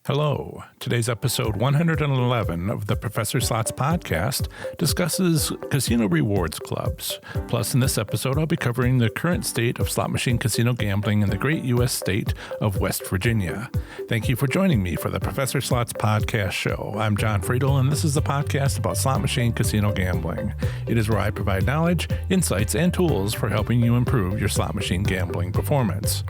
Hello. Today's episode 111 of the Professor Slots podcast discusses casino rewards clubs. Plus, in this episode, I'll be covering the current state of slot machine casino gambling in the great U.S. state of West Virginia. Thank you for joining me for the Professor Slots podcast show. I'm John Friedel, and this is the podcast about slot machine casino gambling. It is where I provide knowledge, insights, and tools for helping you improve your slot machine gambling performance.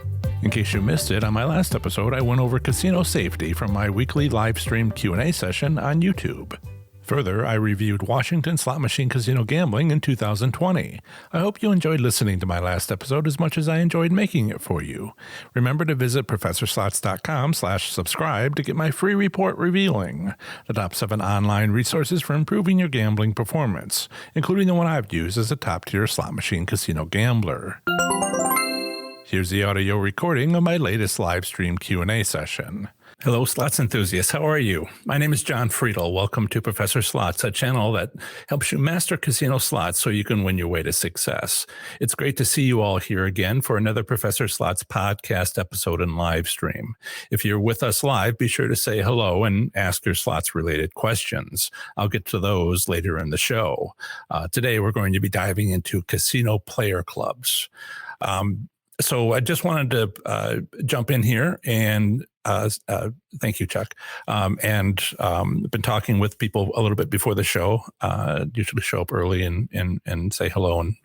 In case you missed it, on my last episode, I went over casino safety from my weekly live stream Q&A session on YouTube. Further, I reviewed Washington slot machine casino gambling in 2020. I hope you enjoyed listening to my last episode as much as I enjoyed making it for you. Remember to visit professorslots.com/subscribe to get my free report revealing the top 7 online resources for improving your gambling performance, including the one I've used as a top-tier slot machine casino gambler. Here's the audio recording of my latest live stream Q&A session. Hello, slots enthusiasts. How are you? My name is John Friedel. Welcome to Professor Slots, a channel that helps you master casino slots so you can win your way to success. It's great to see you all here again for another Professor Slots podcast episode and live stream. If you're with us live, be sure to say hello and ask your slots-related questions. I'll get to those later in the show. Today, we're going to be diving into casino player clubs. So I just wanted to jump in here and thank you, Chuck. Been talking with people a little bit before the show. Usually show up early and say hello and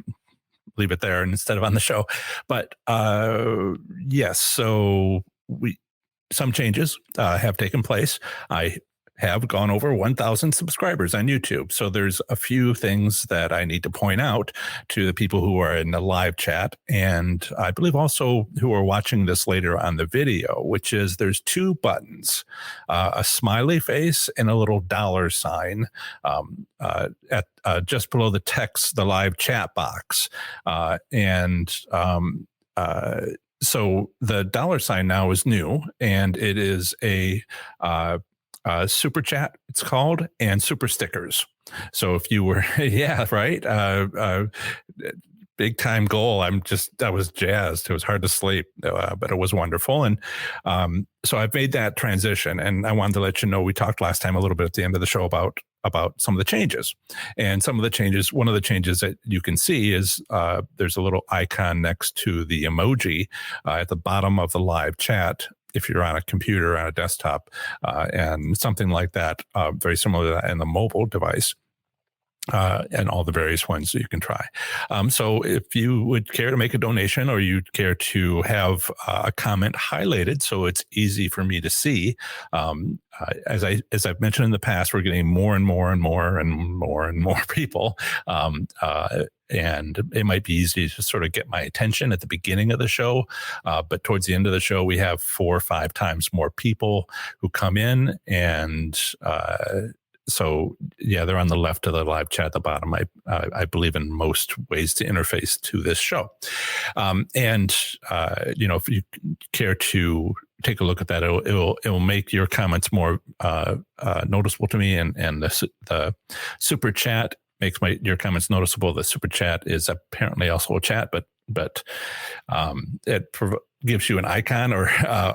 leave it there instead of on the show. But yes, so some changes have taken place. I have gone over 1,000 subscribers on YouTube. So there's a few things that I need to point out to the people who are in the live chat. And I believe also who are watching this later on the video, which is there's 2 buttons, a smiley face and a little $ sign at just below the text, the live chat box. So the $ sign now is new, and it is a super chat, it's called, and super stickers. So if you were, yeah, right. Big time goal. I was jazzed. It was hard to sleep, but it was wonderful. And so I've made that transition, and I wanted to let you know, we talked last time a little bit at the end of the show about some of the changes. And some of the changes, one of the changes that you can see is there's a little icon next to the emoji at the bottom of the live chat. If you're on a computer, on a desktop, and something like that, very similar to that in the mobile device, and all the various ones that you can try. So if you would care to make a donation, or you'd care to have a comment highlighted so it's easy for me to see, as I've mentioned in the past, we're getting more and more and more and more and more people. And it might be easy to sort of get my attention at the beginning of the show. But towards the end of the show, we have 4 or 5 times more people who come in. And so, yeah, they're on the left of the live chat at the bottom. I believe in most ways to interface to this show. If you care to take a look at that, it'll make your comments more noticeable to me. And the super chat makes your comments noticeable. The super chat is apparently also a chat, but it gives you an icon or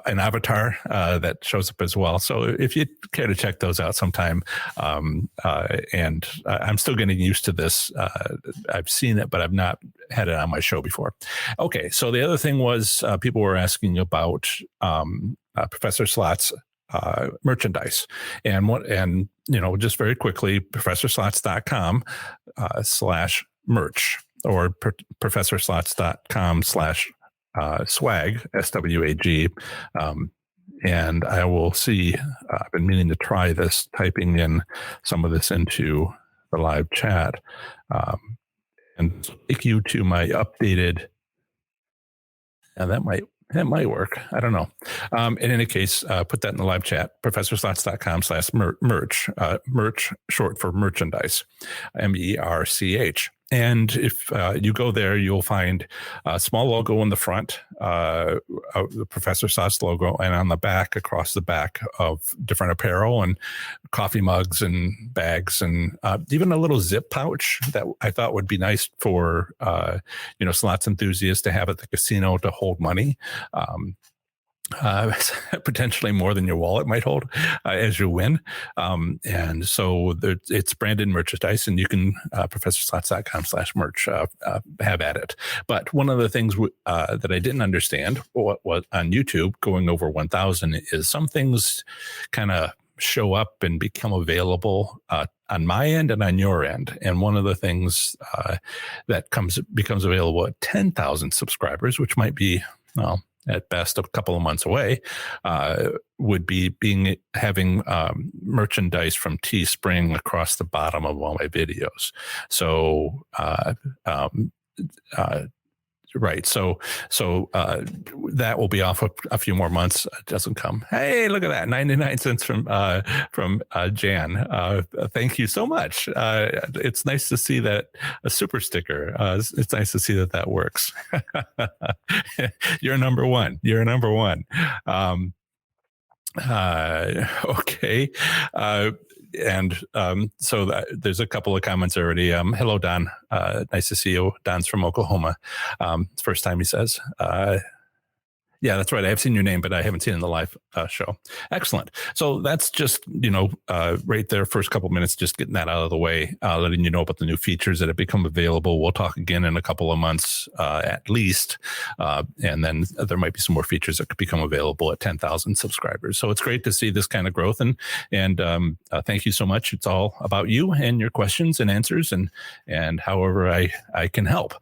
an avatar that shows up as well. So if you care to check those out sometime, and I'm still getting used to this. I've seen it, but I've not had it on my show before. Okay, so the other thing was people were asking about Professor Slots merchandise, and just very quickly, professorslots.com/merch or professorslots.com/swag, SWAG. And I will see, I've been meaning to try this, typing in some of this into the live chat, and take you to my updated, and that might work. I don't know. In any case, put that in the live chat, professorslots.com/merch, merch short for merchandise, MERCH. And if you go there, you'll find a small logo in the front, the Professor Slots logo, and on the back, across the back, of different apparel and coffee mugs and bags, and even a little zip pouch that I thought would be nice for slots enthusiasts to have at the casino to hold money. potentially more than your wallet might hold as you win. And so it's branded merchandise, and you can professorslots.com/merch have at it. But one of the things that I didn't understand what on YouTube going over 1,000 is some things kind of show up and become available on my end and on your end. And one of the things that becomes available at 10,000 subscribers, which might be, well, at best a couple of months away, would be having merchandise from Teespring across the bottom of all my videos. So right. So that will be off a few more months. It doesn't come. Hey, look at that. 99 cents from Jan. Thank you so much. It's nice to see that a super sticker. It's nice to see that works. You're number one. Okay. And so there's a couple of comments already. Hello, Don. Nice to see you. Don's from Oklahoma. First time, he says. Yeah, that's right. I have seen your name, but I haven't seen it in the live show. Excellent. So that's just, right there, first couple minutes, just getting that out of the way, letting you know about the new features that have become available. We'll talk again in a couple of months at least. And then there might be some more features that could become available at 10,000 subscribers. So it's great to see this kind of growth. And thank you so much. It's all about you and your questions and answers and however I can help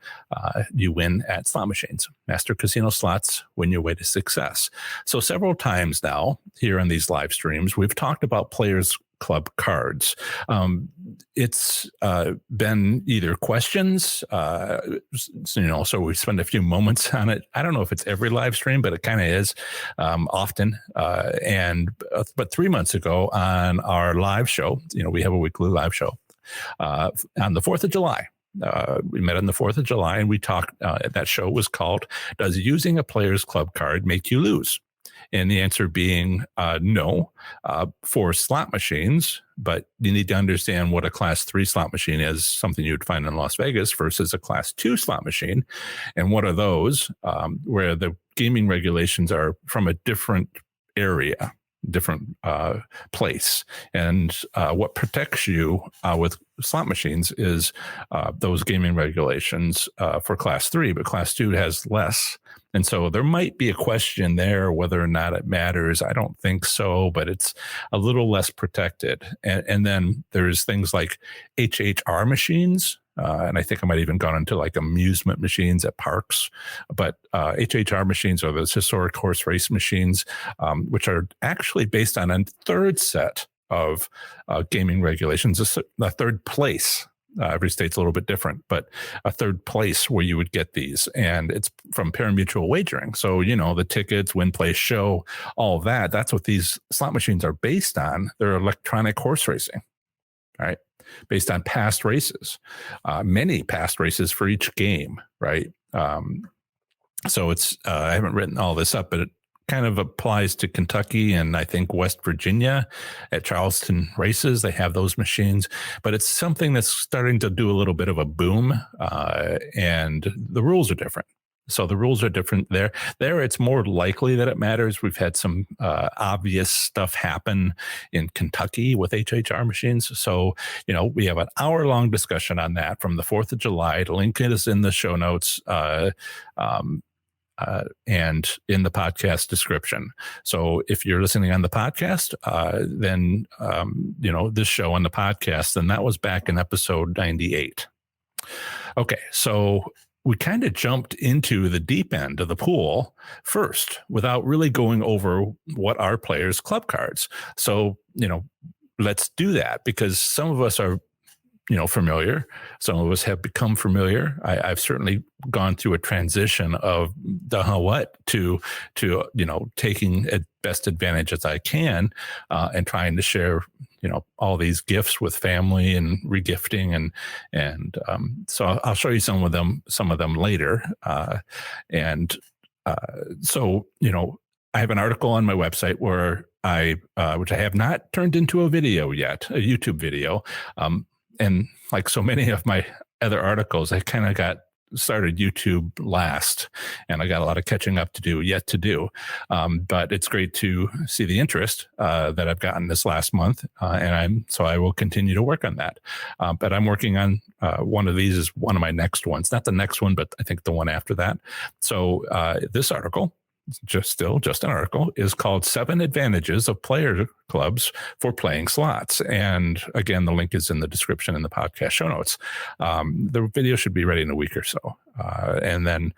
you win at slot machines. Master Casino Slots, win your way to success. So several times now here on these live streams, we've talked about Players Club cards. It's been either questions, so we spend a few moments on it. I don't know if it's every live stream, but it kind of is often. But 3 months ago on our live show, we have a weekly live show on the 4th of July. We met on the 4th of July and we talked, that show was called, Does Using a Players Club Card Make You Lose? And the answer being no for slot machines, but you need to understand what a class 3 slot machine is, something you'd find in Las Vegas versus a class 2 slot machine. And what are those where the gaming regulations are from a different area, different place. And what protects you with slot machines is those gaming regulations for class 3, but class 2 has less. And so there might be a question there whether or not it matters. I don't think so, but it's a little less protected. And then there's things like HHR machines. And I think I might even gone into like amusement machines at parks, but HHR machines are those historic horse race machines, which are actually based on a third set of gaming regulations, a third place. Every state's a little bit different, but a third place where you would get these, and it's from pari-mutuel wagering. So, the tickets, win, play, show, all that, that's what these slot machines are based on. They're electronic horse racing, right? Based on past races, many past races for each game, right? So it's, I haven't written all this up, but it kind of applies to Kentucky and I think West Virginia at Charleston races. They have those machines, but it's something that's starting to do a little bit of a boom, and the rules are different. So the rules are different there. There, it's more likely that it matters. We've had some obvious stuff happen in Kentucky with HHR machines. So, we have an hour-long discussion on that from the 4th of July. The link is in the show notes and in the podcast description. So if you're listening on the podcast, then, this show on the podcast, then that was back in episode 98. Okay, so we kind of jumped into the deep end of the pool first without really going over what are Players Club cards. So, let's do that because some of us are, familiar. Some of us have become familiar. I've certainly gone through a transition of the what to taking best advantage as I can and trying to share, all these gifts with family and regifting and so I'll show you some of them later. So, I have an article on my website where which I have not turned into a video yet, a YouTube video. And like so many of my other articles, I kind of got started YouTube last, and I got a lot of catching up to do yet to do. But it's great to see the interest that I've gotten this last month, and I will continue to work on that. But I'm working on one of these is one of my next ones, not the next one, but I think the one after that. So this article, just an article, is called 7 Advantages of Player Clubs for Playing Slots. And again, the link is in the description in the podcast show notes. The video should be ready in a week or so. And then,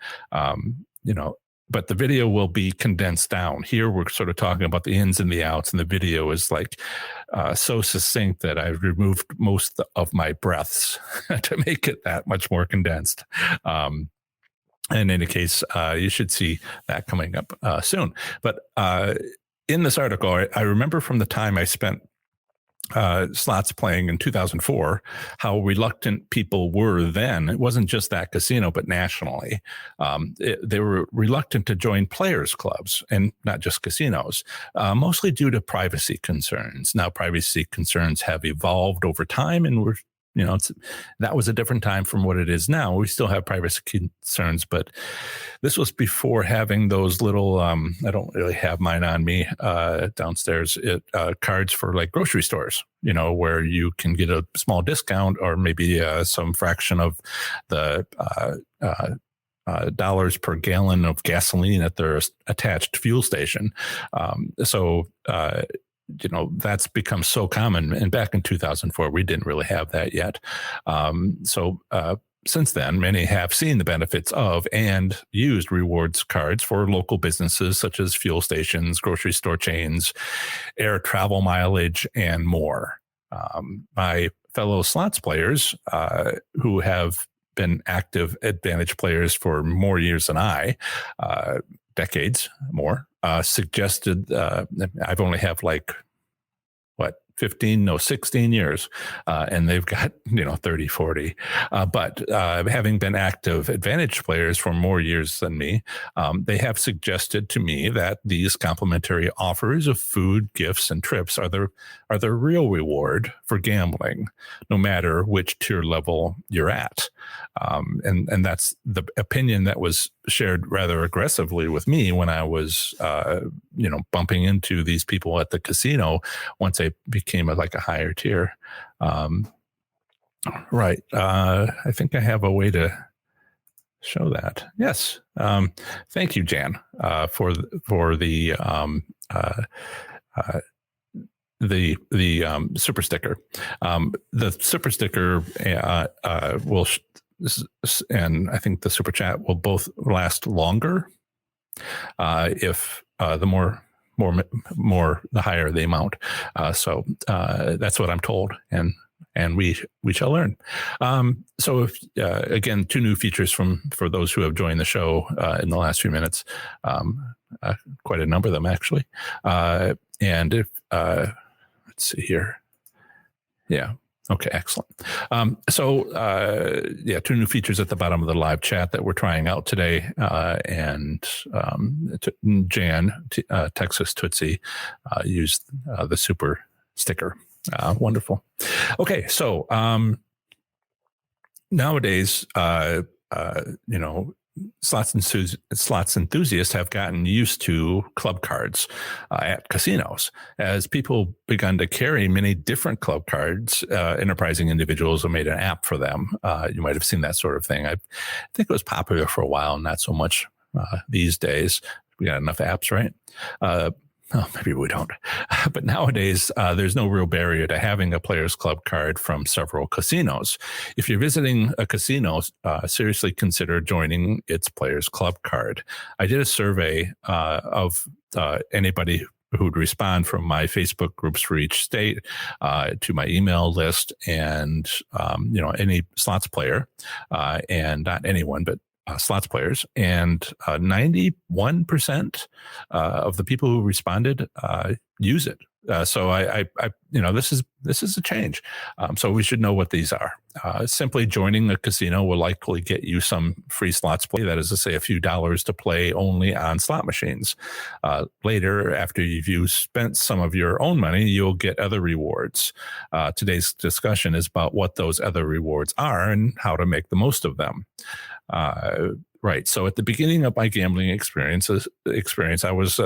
but the video will be condensed down. Here, we're sort of talking about the ins and the outs, and the video is like so succinct that I've removed most of my breaths to make it that much more condensed. In any case, you should see that coming up soon. But in this article, I remember from the time I spent slots playing in 2004, how reluctant people were then. It wasn't just that casino, but nationally. They were reluctant to join players clubs, and not just casinos, mostly due to privacy concerns. Now, privacy concerns have evolved over time, and that was a different time from what it is now. We still have privacy concerns, but this was before having those little, I don't really have mine on me downstairs, cards for like grocery stores, where you can get a small discount or maybe some fraction of the dollars per gallon of gasoline at their attached fuel station. That's become so common. And back in 2004, we didn't really have that yet. Since then, many have seen the benefits of and used rewards cards for local businesses such as fuel stations, grocery store chains, air travel mileage, and more. My fellow slots players who have been active Advantage players for more years than I, decades more, suggested, I've only have 16 years, and they've got 30, 40. But having been active Advantage players for more years than me, they have suggested to me that these complimentary offers of food, gifts, and trips are the real reward for gambling, no matter which tier level you're at. And that's the opinion that was shared rather aggressively with me when I was, bumping into these people at the casino once I became a higher tier. Right. I think I have a way to show that. Yes. Thank you, Jan, for the super sticker. The super sticker will. And I think the super chat will both last longer if the more the higher the amount. So that's what I'm told, and we shall learn. So if, again, 2 new features for those who have joined the show in the last few minutes, quite a number of them actually. And if let's see here, yeah. Okay, excellent. 2 new features at the bottom of the live chat that we're trying out today. And Jan, Texas Tootsie, used the super sticker. Wonderful. Okay, so nowadays, slots enthusiasts have gotten used to club cards at casinos. As people begun to carry many different club cards, enterprising individuals have made an app for them. You might have seen that sort of thing. I think it was popular for a while, not so much these days. We got enough apps, right? Well, maybe we don't. But nowadays, there's no real barrier to having a Players Club card from several casinos. If you're visiting a casino, seriously consider joining its Players Club card. I did a survey of anybody who'd respond from my Facebook groups for each state to my email list, and any slots player, and not anyone, but slots players, and 91% of the people who responded use it. So I this is a change. So we should know what these are. Simply joining a casino will likely get you some free slots play. That is to say, a few dollars to play only on slot machines. Later, after you've spent some of your own money, you'll get other rewards. Today's discussion is about what those other rewards are and how to make the most of them. Right. So at the beginning of my gambling experience, I was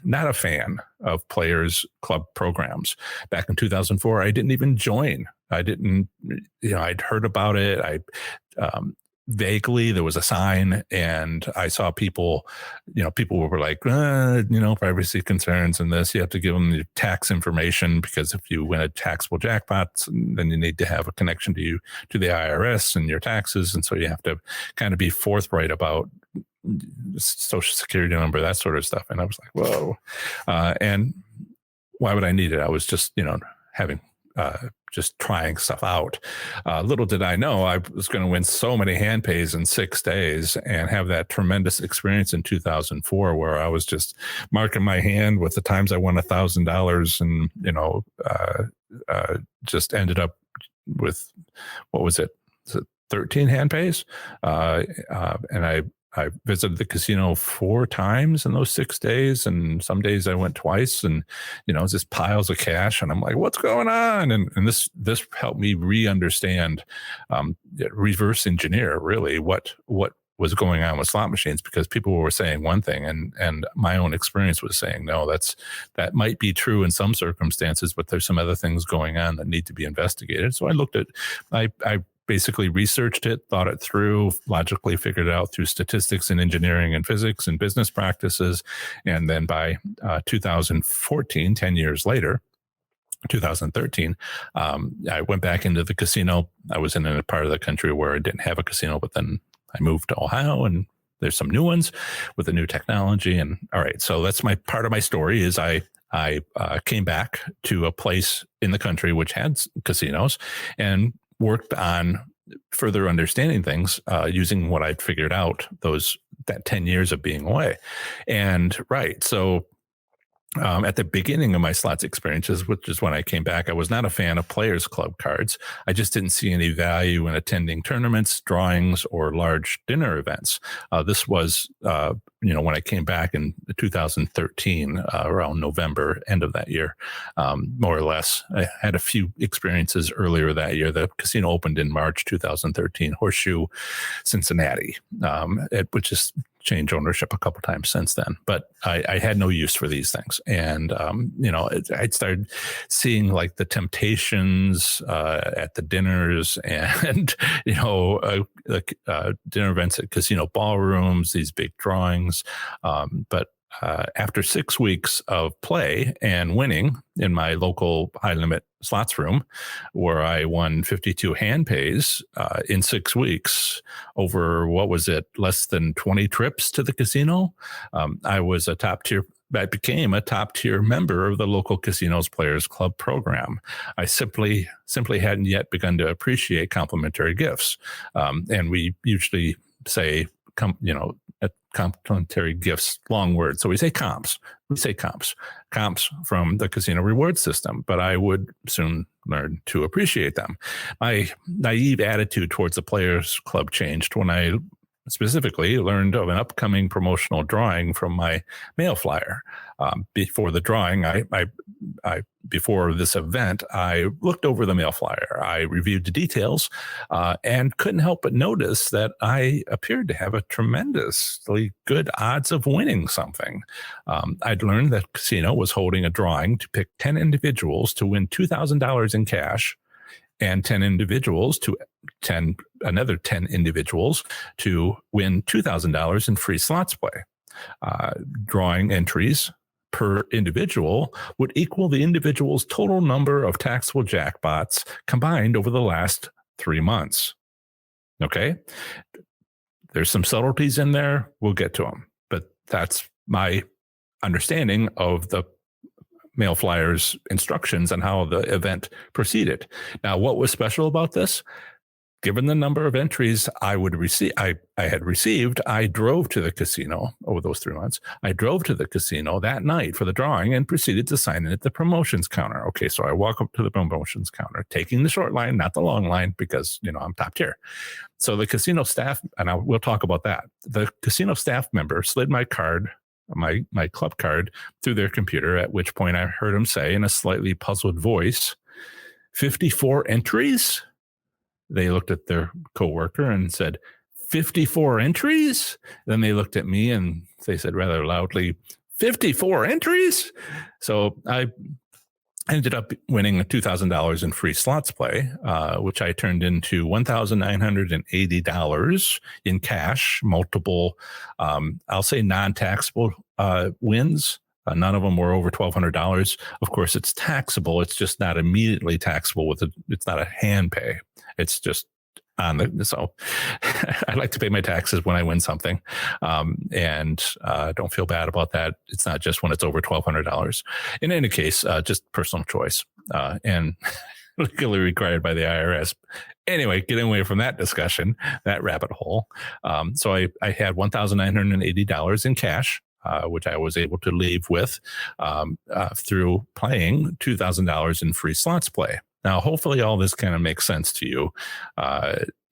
not a fan of players club programs. Back in 2004, I didn't even join. I didn't, I'd heard about it. Vaguely there was a sign, and I saw people were like, privacy concerns and this, you have to give them your tax information, because if you win a taxable jackpot, then you need to have a connection to the IRS and your taxes. And so you have to kind of be forthright about social security number, that sort of stuff. And I was like, whoa. And why would I need it? I was just, having just trying stuff out. Little did I know I was going to win so many hand pays in 6 days and have that tremendous experience in 2004, where I was just marking my hand with the times I won $1,000, and just ended up with, what was it? 13 hand pays, and I visited the casino 4 times in those 6 days, and some days I went twice, and just piles of cash, and I'm like, what's going on? And this helped me re-understand, reverse engineer really what was going on with slot machines, because people were saying one thing, and my own experience was saying, no, that might be true in some circumstances, but there's some other things going on that need to be investigated. So I basically researched it, thought it through, logically figured it out through statistics and engineering and physics and business practices. And then by 2014, 10 years later, 2013, I went back into the casino. I was in a part of the country where I didn't have a casino, but then I moved to Ohio, and there's some new ones with the new technology. And all right, so that's part of my story is I came back to a place in the country which had casinos, and worked on further understanding things using what I'd figured out that 10 years of being away. And right, so at the beginning of my slots experiences, which is when I came back, I was not a fan of Players Club cards. I just didn't see any value in attending tournaments, drawings, or large dinner events. This was, when I came back in 2013, around November, end of that year, more or less. I had a few experiences earlier that year. The casino opened in March 2013, Horseshoe, Cincinnati, which is changed ownership a couple times since then, but I had no use for these things. And, I'd started seeing like the temptations at the dinners and, dinner events at casino ballrooms, these big drawings. But after 6 weeks of play and winning in my local high limit slots room, where I won 52 hand pays in 6 weeks over, less than 20 trips to the casino, I became a top tier member of the local casino's Players Club program. I simply hadn't yet begun to appreciate complimentary gifts. And we usually say, complimentary gifts, long word. So we say comps from the casino reward system, but I would soon learn to appreciate them. My naive attitude towards the Players Club changed when I specifically learned of an upcoming promotional drawing from my mail flyer. Before the drawing, before this event, I looked over the mail flyer. I reviewed the details and couldn't help but notice that I appeared to have a tremendously good odds of winning something. I'd learned that casino was holding a drawing to pick 10 individuals to win $2,000 in cash, and another 10 individuals to win $2,000 in free slots play. Drawing entries per individual would equal the individual's total number of taxable jackpots combined over the last 3 months. Okay? There's some subtleties in there. We'll get to them. But that's my understanding of the mail flyer's instructions on how the event proceeded. Now, what was special about this? Given the number of entries I had received, I drove to the casino over those 3 months. I drove to the casino that night for the drawing and proceeded to sign in at the promotions counter. Okay, so I walk up to the promotions counter, taking the short line, not the long line, because I'm top tier. So the casino staff, and we'll talk about that. The casino staff member slid my card, my club card, through their computer, at which point I heard him say in a slightly puzzled voice, 54 entries? They looked at their coworker and said, 54 entries? Then they looked at me and they said rather loudly, 54 entries? So I ended up winning $2,000 in free slots play, which I turned into $1,980 in cash, multiple, I'll say non-taxable wins. None of them were over $1,200. Of course, it's taxable. It's just not immediately taxable it's not a hand pay. It's just so I like to pay my taxes when I win something, and don't feel bad about that. It's not just when it's over $1,200. In any case, just personal choice and legally required by the IRS. Anyway, getting away from that discussion, that rabbit hole. So I had $1,980 in cash, which I was able to leave with through playing $2,000 in free slots play. Now, hopefully all this kind of makes sense to you.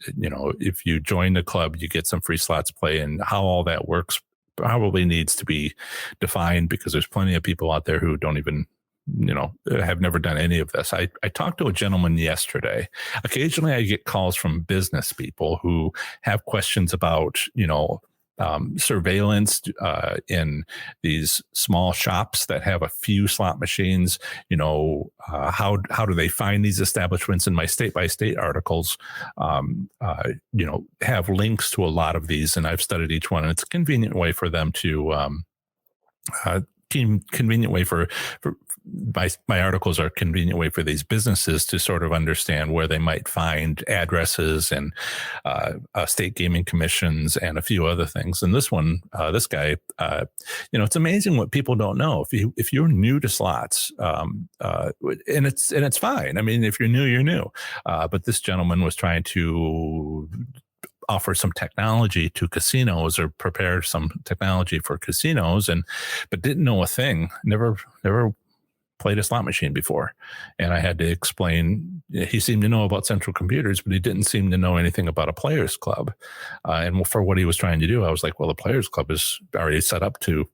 If you join the club, you get some free slots play, and how all that works probably needs to be defined, because there's plenty of people out there who don't even, have never done any of this. I talked to a gentleman yesterday. Occasionally I get calls from business people who have questions about, surveillance in these small shops that have a few slot machines. How do they find these establishments? In my state by state articles, have links to a lot of these, and I've studied each one. And it's a convenient way for them to convenient way for my articles are a convenient way for these businesses to sort of understand where they might find addresses and state gaming commissions and a few other things. And this one, this guy, it's amazing what people don't know. If you're new to slots, and it's fine. I mean, if you're new, you're new. But this gentleman was trying to offer some technology to casinos, or prepare some technology for casinos, but didn't know a thing. Never played a slot machine before. And I had to explain, he seemed to know about central computers, but he didn't seem to know anything about a players club. And for what he was trying to do, I was like, well, the players club is already set up to,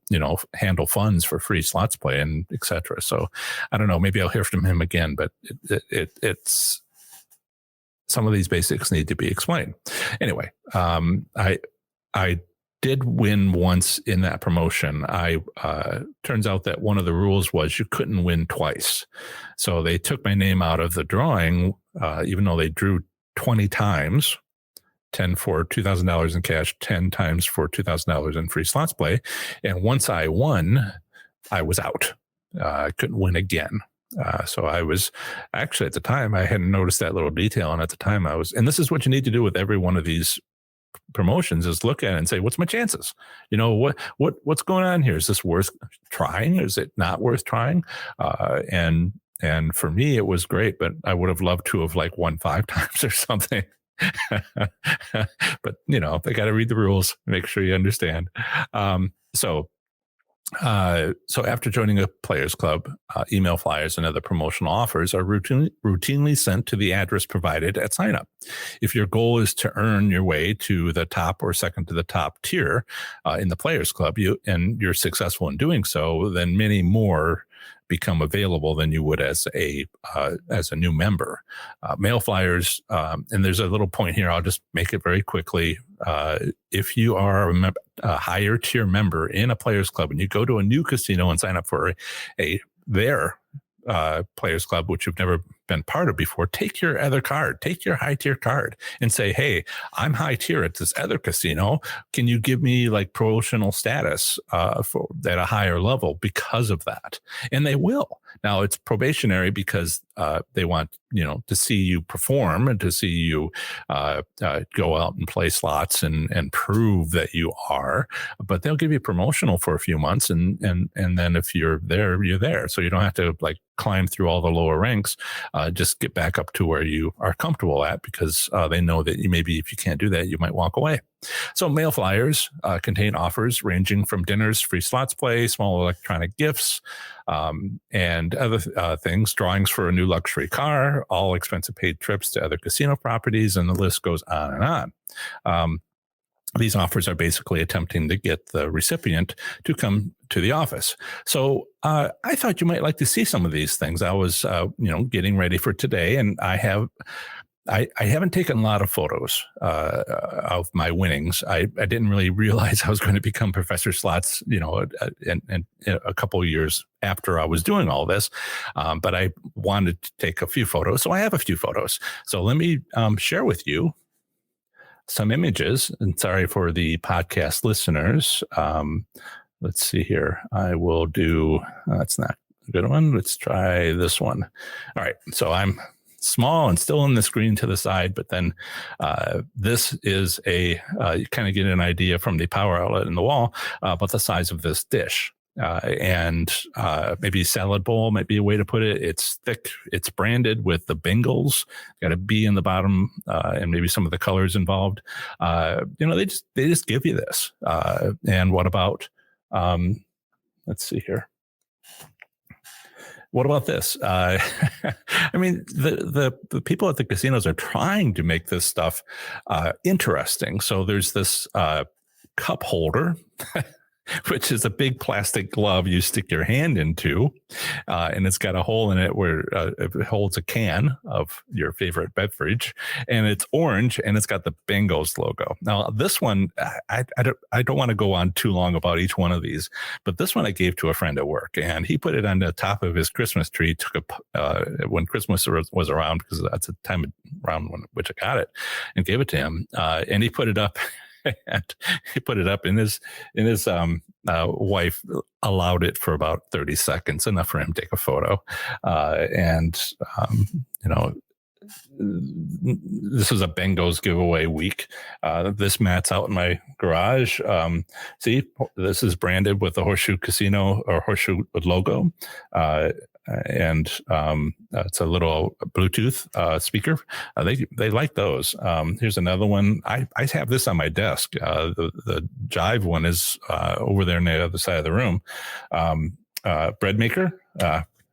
handle funds for free slots play and et cetera. So I don't know, maybe I'll hear from him again, but it's, some of these basics need to be explained. Anyway, I did win once in that promotion. Turns out that one of the rules was you couldn't win twice. So they took my name out of the drawing, even though they drew 20 times, 10 for $2,000 in cash, 10 times for $2,000 in free slots play. And once I won, I was out. I couldn't win again. So I was actually, at the time, I hadn't noticed that little detail. And at the time and this is what you need to do with every one of these promotions, is look at it and say, what's my chances? What's going on here? Is this worth trying? Is it not worth trying? And for me, it was great, but I would have loved to have won 5 times or something. But they got to read the rules, make sure you understand. So after joining a players club, email flyers and other promotional offers are routinely sent to the address provided at sign up. If your goal is to earn your way to the top or second to the top tier in the players club, you're successful in doing so, then many more become available than you would as a new member. Mail flyers, and there's a little point here, I'll just make it very quickly. If you are a higher tier member in a players club and you go to a new casino and sign up for their players club, which you've never been part of before, take your other card, take your high tier card and say, hey, I'm high tier at this other casino. Can you give me promotional status for at a higher level because of that? And they will. Now it's probationary because they want, to see you perform and to see you go out and play slots and prove that you are, but they'll give you promotional for a few months. And then if you're there, you're there. So you don't have to climb through all the lower ranks. Just get back up to where you are comfortable at, because they know that maybe if you can't do that, you might walk away. So mail flyers contain offers ranging from dinners, free slots play, small electronic gifts, and other things, drawings for a new luxury car, all expensive paid trips to other casino properties, and the list goes on and on. These offers are basically attempting to get the recipient to come to the office. So I thought you might like to see some of these things. I was, getting ready for today, and I have I haven't taken a lot of photos of my winnings. I didn't really realize I was going to become Professor Slots, and a couple of years after I was doing all this. But I wanted to take a few photos, so I have a few photos. So let me share with you some images. And sorry for the podcast listeners. Let's see here. I will do. That's not a good one. Let's try this one. All right. So I'm small and still in the screen to the side, but then this is you kind of get an idea from the power outlet in the wall about the size of this dish. And maybe salad bowl might be a way to put it. It's thick. It's branded with the Bengals. Got a B in the bottom, and maybe some of the colors involved. They just give you this. And what about? Let's see here. What about this? I mean, the people at the casinos are trying to make this stuff interesting. So there's this cup holder, which is a big plastic glove you stick your hand into, and it's got a hole in it where it holds a can of your favorite beverage, and it's orange, and it's got the Bengals logo. Now, this one, I don't want to go on too long about each one of these, but this one I gave to a friend at work, and he put it on the top of his Christmas tree. When Christmas was around, because that's the time around which I got it, and gave it to him, and he put it up. And he put it up in his wife allowed it for about 30 seconds, enough for him to take a photo. This was a Bengals giveaway week. This mat's out in my garage. See, this is branded with the Horseshoe Casino or Horseshoe logo. And it's a little Bluetooth speaker. They like those. Here's another one. I have this on my desk. The Jive one is over there on the other side of the room. Bread maker.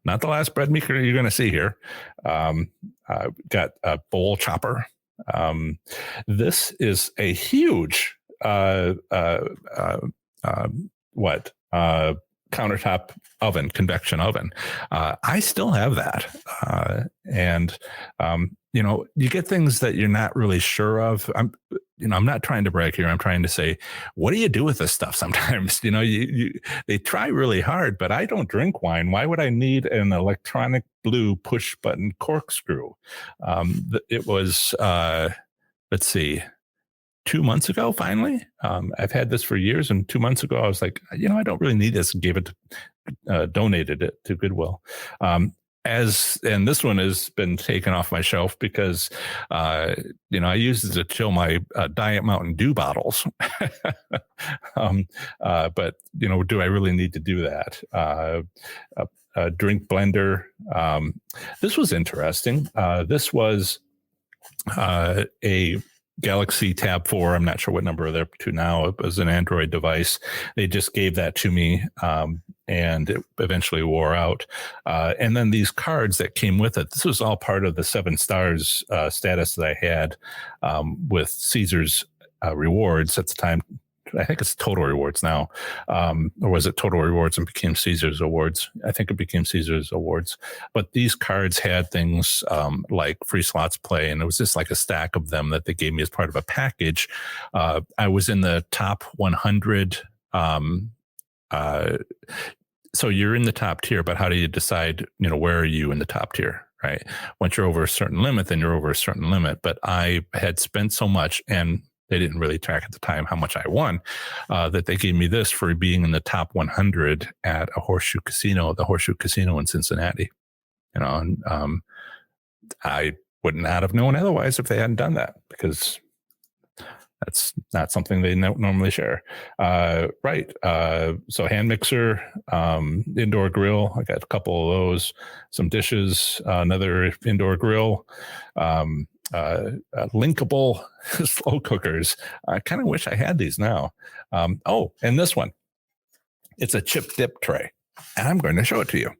Not the last bread maker you're going to see here. Got a bowl chopper. This is a huge countertop oven, convection oven. I still have that. And you get things that you're not really sure of. I'm not trying to brag here. I'm trying to say, what do you do with this stuff? Sometimes, they try really hard, but I don't drink wine. Why would I need an electronic blue push button corkscrew? It was, let's see, 2 months ago, finally. I've had this for years, and 2 months ago, I was like, I don't really need this, and gave it, donated it to Goodwill. And this one has been taken off my shelf because, I use it to chill my Diet Mountain Dew bottles. But, do I really need to do that? A drink blender. This was interesting. This was a Galaxy Tab 4. I'm not sure what number they're up to now. It was an Android device. They just gave that to me, and it eventually wore out. And then these cards that came with it, this was all part of the 7 stars status that I had with Caesars Rewards at the time. I think it's Total Rewards now. Or was it Total Rewards and became Caesars Awards? I think it became Caesars Awards. But these cards had things like free slots play, and it was just like a stack of them that they gave me as part of a package. I was in the top 100. So you're in the top tier, but how do you decide, where are you in the top tier? Right. Once you're over a certain limit, then you're over a certain limit. But I had spent so much, and they didn't really track at the time how much I won, that they gave me this for being in the top 100 at a Horseshoe Casino, the Horseshoe Casino in Cincinnati. And I would not have known otherwise if they hadn't done that, because that's not something they normally share. Right. So hand mixer, indoor grill. I got a couple of those, some dishes, another indoor grill, linkable slow cookers. I kind of wish I had these now. And this one, it's a chip dip tray, and I'm going to show it to you.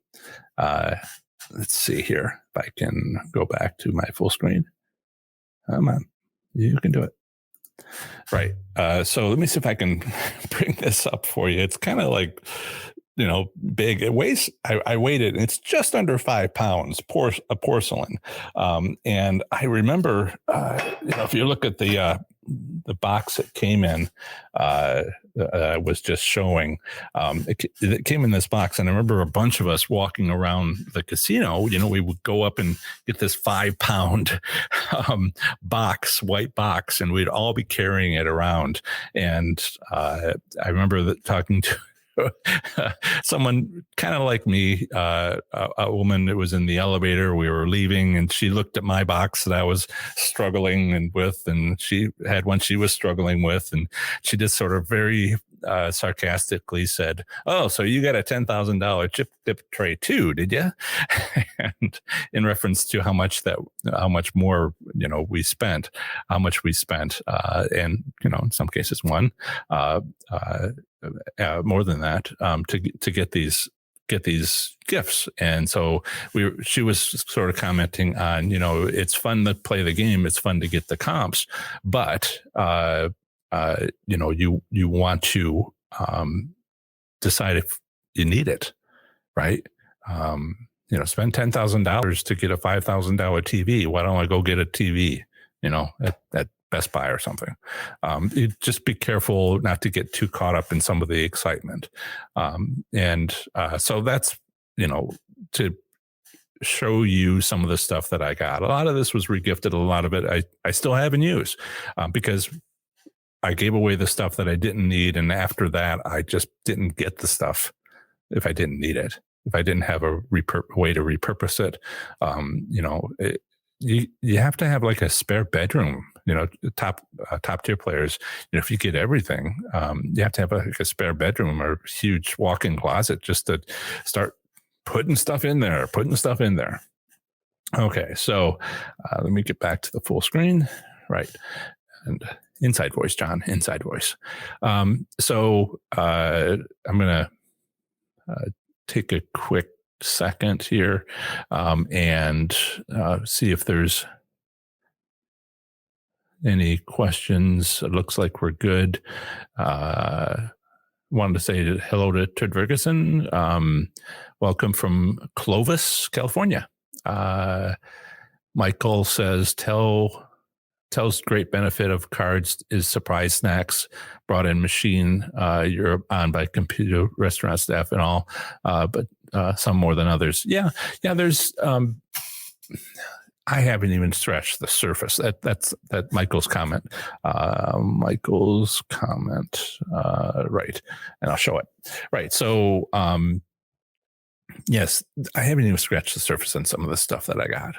Let's see here if I can go back to my full screen. Come on, you can do it. Right. So let me see if I can bring this up for you. It's kind of like big. It weighs, I weighed it, and it's just under 5 pounds, porcelain. And I remember, if you look at the box it came in, I was just showing, it came in this box, and I remember a bunch of us walking around the casino. We would go up and get this 5 pound white box, and we'd all be carrying it around. And I remember talking to someone kind of like me, a woman that was in the elevator. We were leaving, and she looked at my box that I was struggling with, and she had one she was struggling with, and she just sort of very sarcastically said, "Oh, so you got a $10,000 chip dip tray too, did you?" And in reference to how much more we spent, and in some cases more than that, to get these gifts. And so she was sort of commenting on, it's fun to play the game, it's fun to get the comps, but you want to decide if you need it, right? Spend $10,000 to get a $5,000 TV. Why don't I go get a TV, at Best Buy or something? You just be careful not to get too caught up in some of the excitement. So that's, to show you some of the stuff that I got. A lot of this was regifted. A lot of it I still have in use, because I gave away the stuff that I didn't need. And after that, I just didn't get the stuff if I didn't need it, if I didn't have a way to repurpose it. You have to have like a spare bedroom, top tier players, if you get everything, you have to have a spare bedroom or a huge walk-in closet just to start putting stuff in there. Okay. So let me get back to the full screen. Right. And inside voice, John, inside voice. So I'm going to take a quick second here and see if there's any questions. It looks like we're good. Wanted to say hello to Ted Ferguson. Welcome from Clovis, California. Michael says, tells great benefit of cards is surprise snacks brought in machine. You're on by computer restaurant staff and all, but some more than others. Yeah. There's, I haven't even scratched the surface. That's Michael's comment. Right. And I'll show it. Right. So, yes, I haven't even scratched the surface on some of the stuff that I got.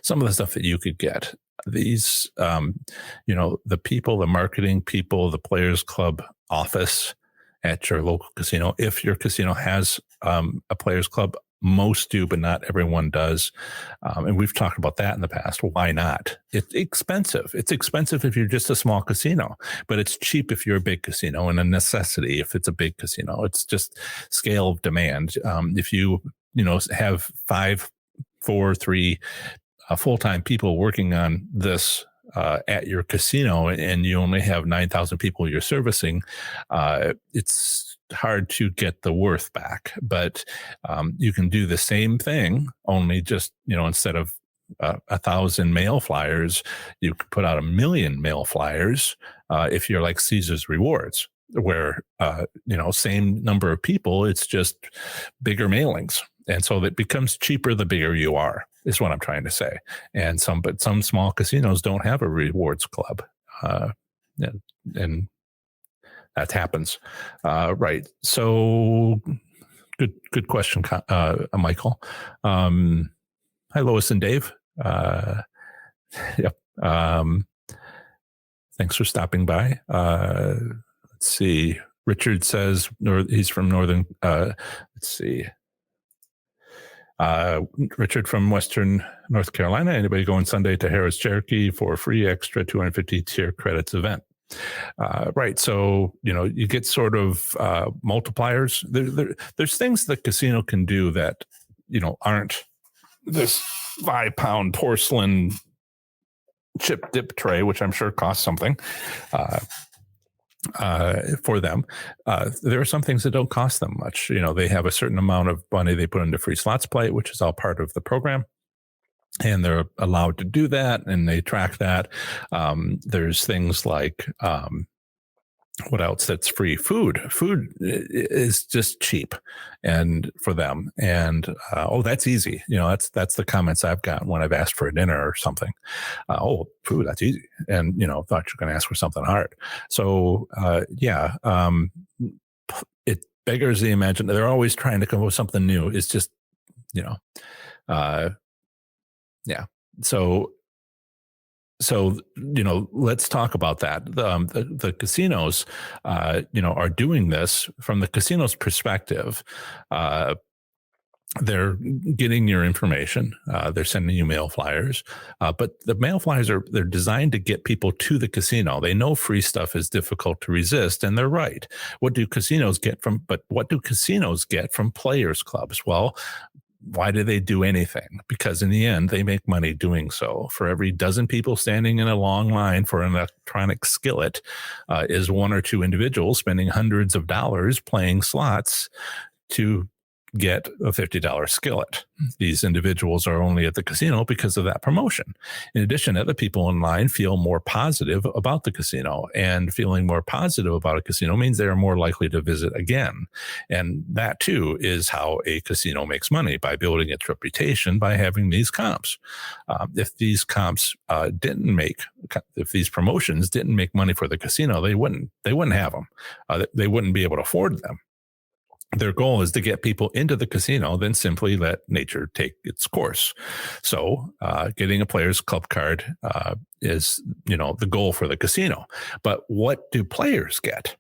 Some of the stuff that you could get. These, the people, the marketing people, the Players Club office at your local casino. If your casino has a Players Club, most do, but not everyone does. And we've talked about that in the past. Why not? It's expensive. It's expensive if you're just a small casino, but it's cheap if you're a big casino, and a necessity if it's a big casino. It's just scale of demand. If you have 5, 4, 3 full-time people working on this at your casino, and you only have 9,000 people you're servicing, it's hard to get the worth back. But you can do the same thing, only just, instead of 1,000 mail flyers, you could put out 1 million mail flyers if you're like Caesar's Rewards, where, same number of people, it's just bigger mailings. And so it becomes cheaper the bigger you are, is what I'm trying to say. And some small casinos don't have a rewards club. And that happens. Right. So good question, Michael. Hi, Lois and Dave. Yep. Thanks for stopping by. Let's see. Richard says he's from Northern. Let's see. Richard from Western North Carolina. Anybody going Sunday to Harrah's Cherokee for a free extra 250 tier credits event? Right. So, you get sort of multipliers. There's things the casino can do that, aren't this 5-pound porcelain chip dip tray, which I'm sure costs something. for them. There are some things that don't cost them much. They have a certain amount of money they put into Free Slots Play, which is all part of the program. And they're allowed to do that, and they track that. There's things like what else that's free? Food is just cheap, and for them, and that's easy. That's the comments I've gotten when I've asked for a dinner or something. Food, that's easy, and thought you're going to ask for something hard. So it beggars the imagination. They're always trying to come up with something new. It's just So let's talk about that. The casinos, are doing this from the casino's perspective. They're getting your information. They're sending you mail flyers, but the mail flyers they're designed to get people to the casino. They know free stuff is difficult to resist, and they're right. What do casinos get from players clubs? Well, why do they do anything? Because in the end, they make money doing so. For every dozen people standing in a long line for an electronic skillet is one or two individuals spending hundreds of dollars playing slots to get a $50 skillet. These individuals are only at the casino because of that promotion. In addition, other people in line feel more positive about the casino, and feeling more positive about a casino means they are more likely to visit again. And that too is how a casino makes money, by building its reputation by having these comps. If these comps if these promotions didn't make money for the casino, they wouldn't have them. They wouldn't be able to afford them. Their goal is to get people into the casino, then simply let nature take its course. So getting a player's club card is, the goal for the casino. But what do players get?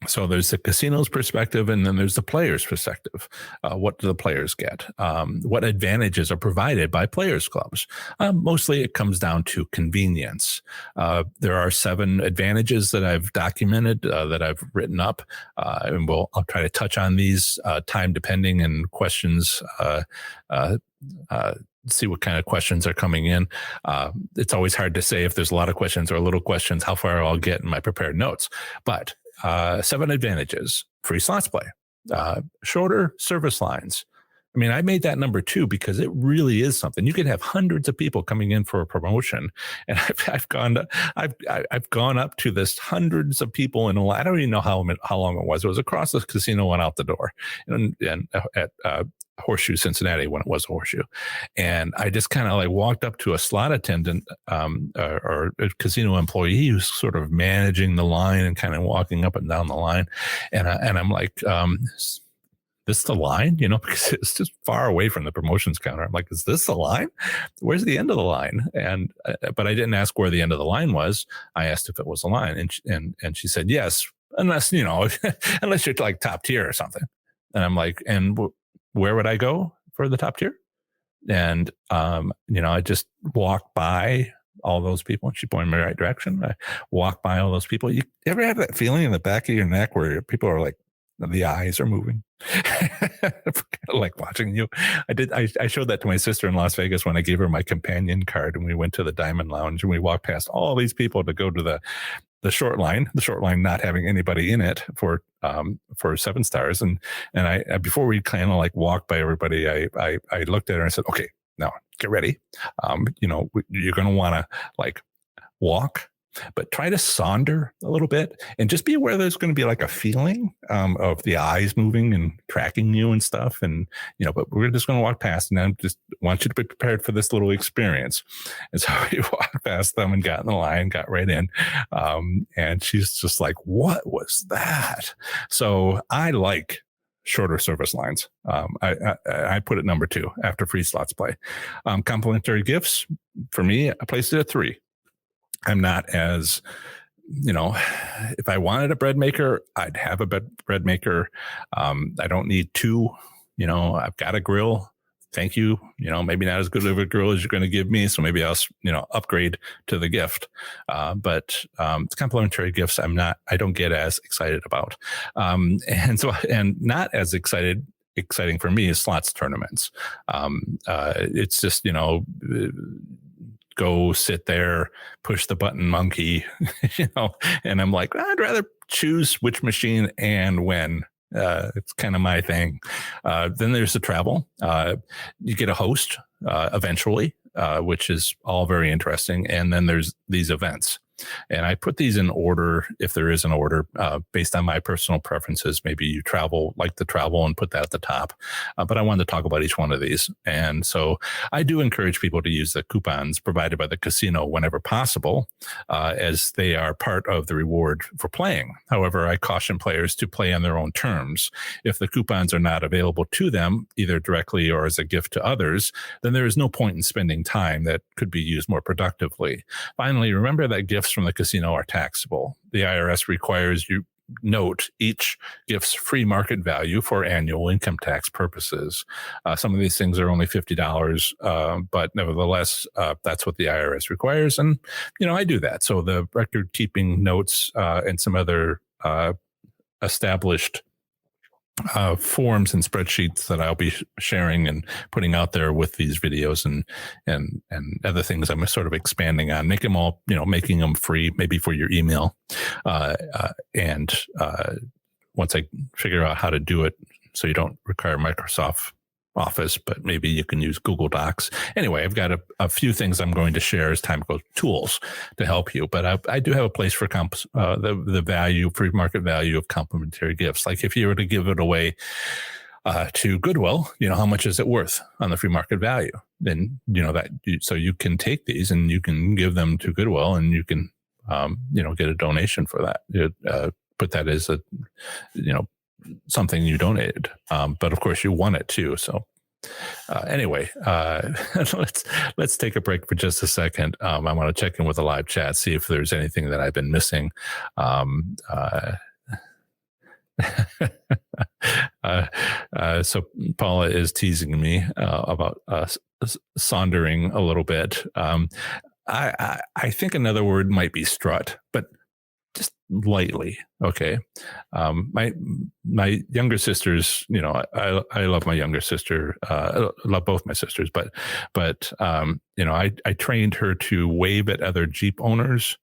So there's the casino's perspective, and then there's the player's perspective. What do the players get? What advantages are provided by players clubs? Mostly it comes down to convenience. There are 7 advantages that I've documented, that I've written up, and I'll try to touch on these time depending, and questions, see what kind of questions are coming in. It's always hard to say if there's a lot of questions or little questions, how far I'll get in my prepared notes. But 7 advantages: free slots play, shorter service lines. I mean, I made that number 2 because it really is something. You could have hundreds of people coming in for a promotion, and I've gone up to this hundreds of people in a line. I don't even know how long it was. It was across the casino and out the door, and at Horseshoe Cincinnati, when it was a Horseshoe. And I just kind of walked up to a slot attendant or a casino employee who's sort of managing the line and kind of walking up and down the line. And I'm like, this the line? Because it's just far away from the promotions counter. I'm like, is this the line? Where's the end of the line? And but I didn't ask where the end of the line was. I asked if it was a line, and she said yes, unless unless you're like top tier or something. And I'm like, where would I go for the top tier? And, I just walked by all those people, and she pointed me in the right direction. I walked by all those people. You ever have that feeling in the back of your neck where people are like, the eyes are moving? Like watching you. I showed that to my sister in Las Vegas when I gave her my companion card, and we went to the Diamond Lounge, and we walked past all these people to go to the short line not having anybody in it for 7 stars. And I before we kind of walked by everybody, I looked at her and I said, okay, now get ready. You're going to want to walk, but try to saunter a little bit, and just be aware there's going to be a feeling of the eyes moving and tracking you and stuff. And, but we're just going to walk past, and I just want you to be prepared for this little experience. And so we walked past them and got in the line, got right in. And she's just like, what was that? So I like shorter service lines. I put it number 2 after free slots play. Complimentary gifts, for me, I placed it at 3. I'm not as, if I wanted a bread maker, I'd have a bread maker. I don't need 2. I've got a grill. Thank you. Maybe not as good of a grill as you're going to give me, so maybe I'll, upgrade to the gift. But complimentary gifts, I don't get as excited about. And not as exciting for me is slots tournaments. It's just, go sit there, push the button monkey, and I'm like, I'd rather choose which machine and when. It's kind of my thing. Then there's the travel. You get a host eventually, which is all very interesting. And then there's these events. And I put these in order, if there is an order, based on my personal preferences. Maybe you like the travel and put that at the top. But I wanted to talk about each one of these. And so I do encourage people to use the coupons provided by the casino whenever possible, as they are part of the reward for playing. However, I caution players to play on their own terms. If the coupons are not available to them, either directly or as a gift to others, then there is no point in spending time that could be used more productively. Finally, remember that gifts from the casino are taxable. The IRS requires you note each gift's free market value for annual income tax purposes. Some of these things are only $50, but nevertheless, that's what the IRS requires. And, I do that. So the record keeping notes and some other established forms and spreadsheets that I'll be sharing and putting out there with these videos and other things I'm sort of expanding on, making them free, maybe for your email. And once I figure out how to do it, so you don't require Microsoft Office, but maybe you can use Google Docs. Anyway, I've got a few things I'm going to share as time goes, tools to help you. But I do have a place for the value, free market value of complimentary gifts. Like if you were to give it away to Goodwill, how much is it worth on the free market value? Then so you can take these and you can give them to Goodwill, and you can get a donation for that. Put that as a something you donated, but of course you won it too. So anyway, let's take a break for just a second. I want to check in with the live chat, see if there's anything that I've been missing. So Paula is teasing me about saundering a little bit. I think another word might be strut, but just lightly. Okay. My younger sisters, I love my younger sister. I love both my sisters, but I trained her to wave at other Jeep owners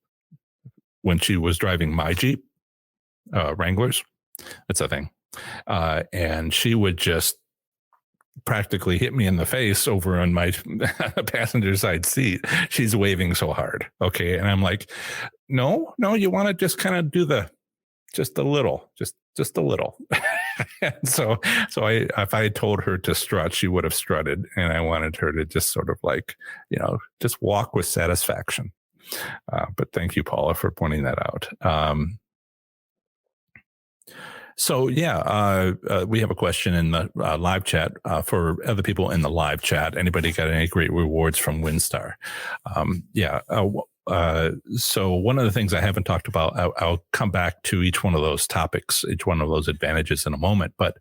when she was driving my Jeep, Wranglers. That's a thing. And she would just practically hit me in the face over on my passenger side seat. She's waving so hard. Okay. And I'm like, no, you want to just kind of do just a little. so if I had told her to strut, she would have strutted, and I wanted her to just sort of like, just walk with satisfaction. But thank you, Paula, for pointing that out. So we have a question in the live chat for other people in the live chat. Anybody got any great rewards from WinStar? So one of the things I haven't talked about, I'll come back to each one of those topics, each one of those advantages in a moment, but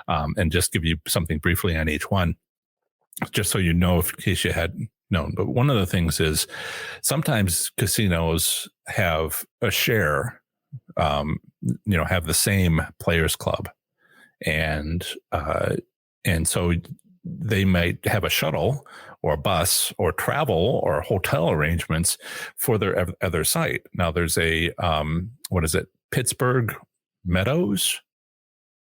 and just give you something briefly on each one, just so in case you had known. But one of the things is sometimes casinos have a share, have the same players club, and so they might have a shuttle or a bus or travel or hotel arrangements for their other site. Now there's a Pittsburgh Meadows?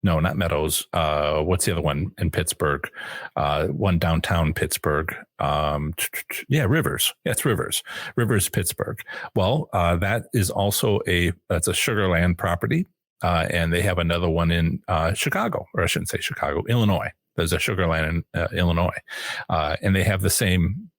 No, not Meadows. What's the other one in Pittsburgh? One downtown Pittsburgh. Rivers. Yeah, it's Rivers. Rivers, Pittsburgh. Well, that is also that's a Sugarland property. And they have another one in Chicago, or I shouldn't say Chicago, Illinois. There's a Sugarland in Illinois. And they have the same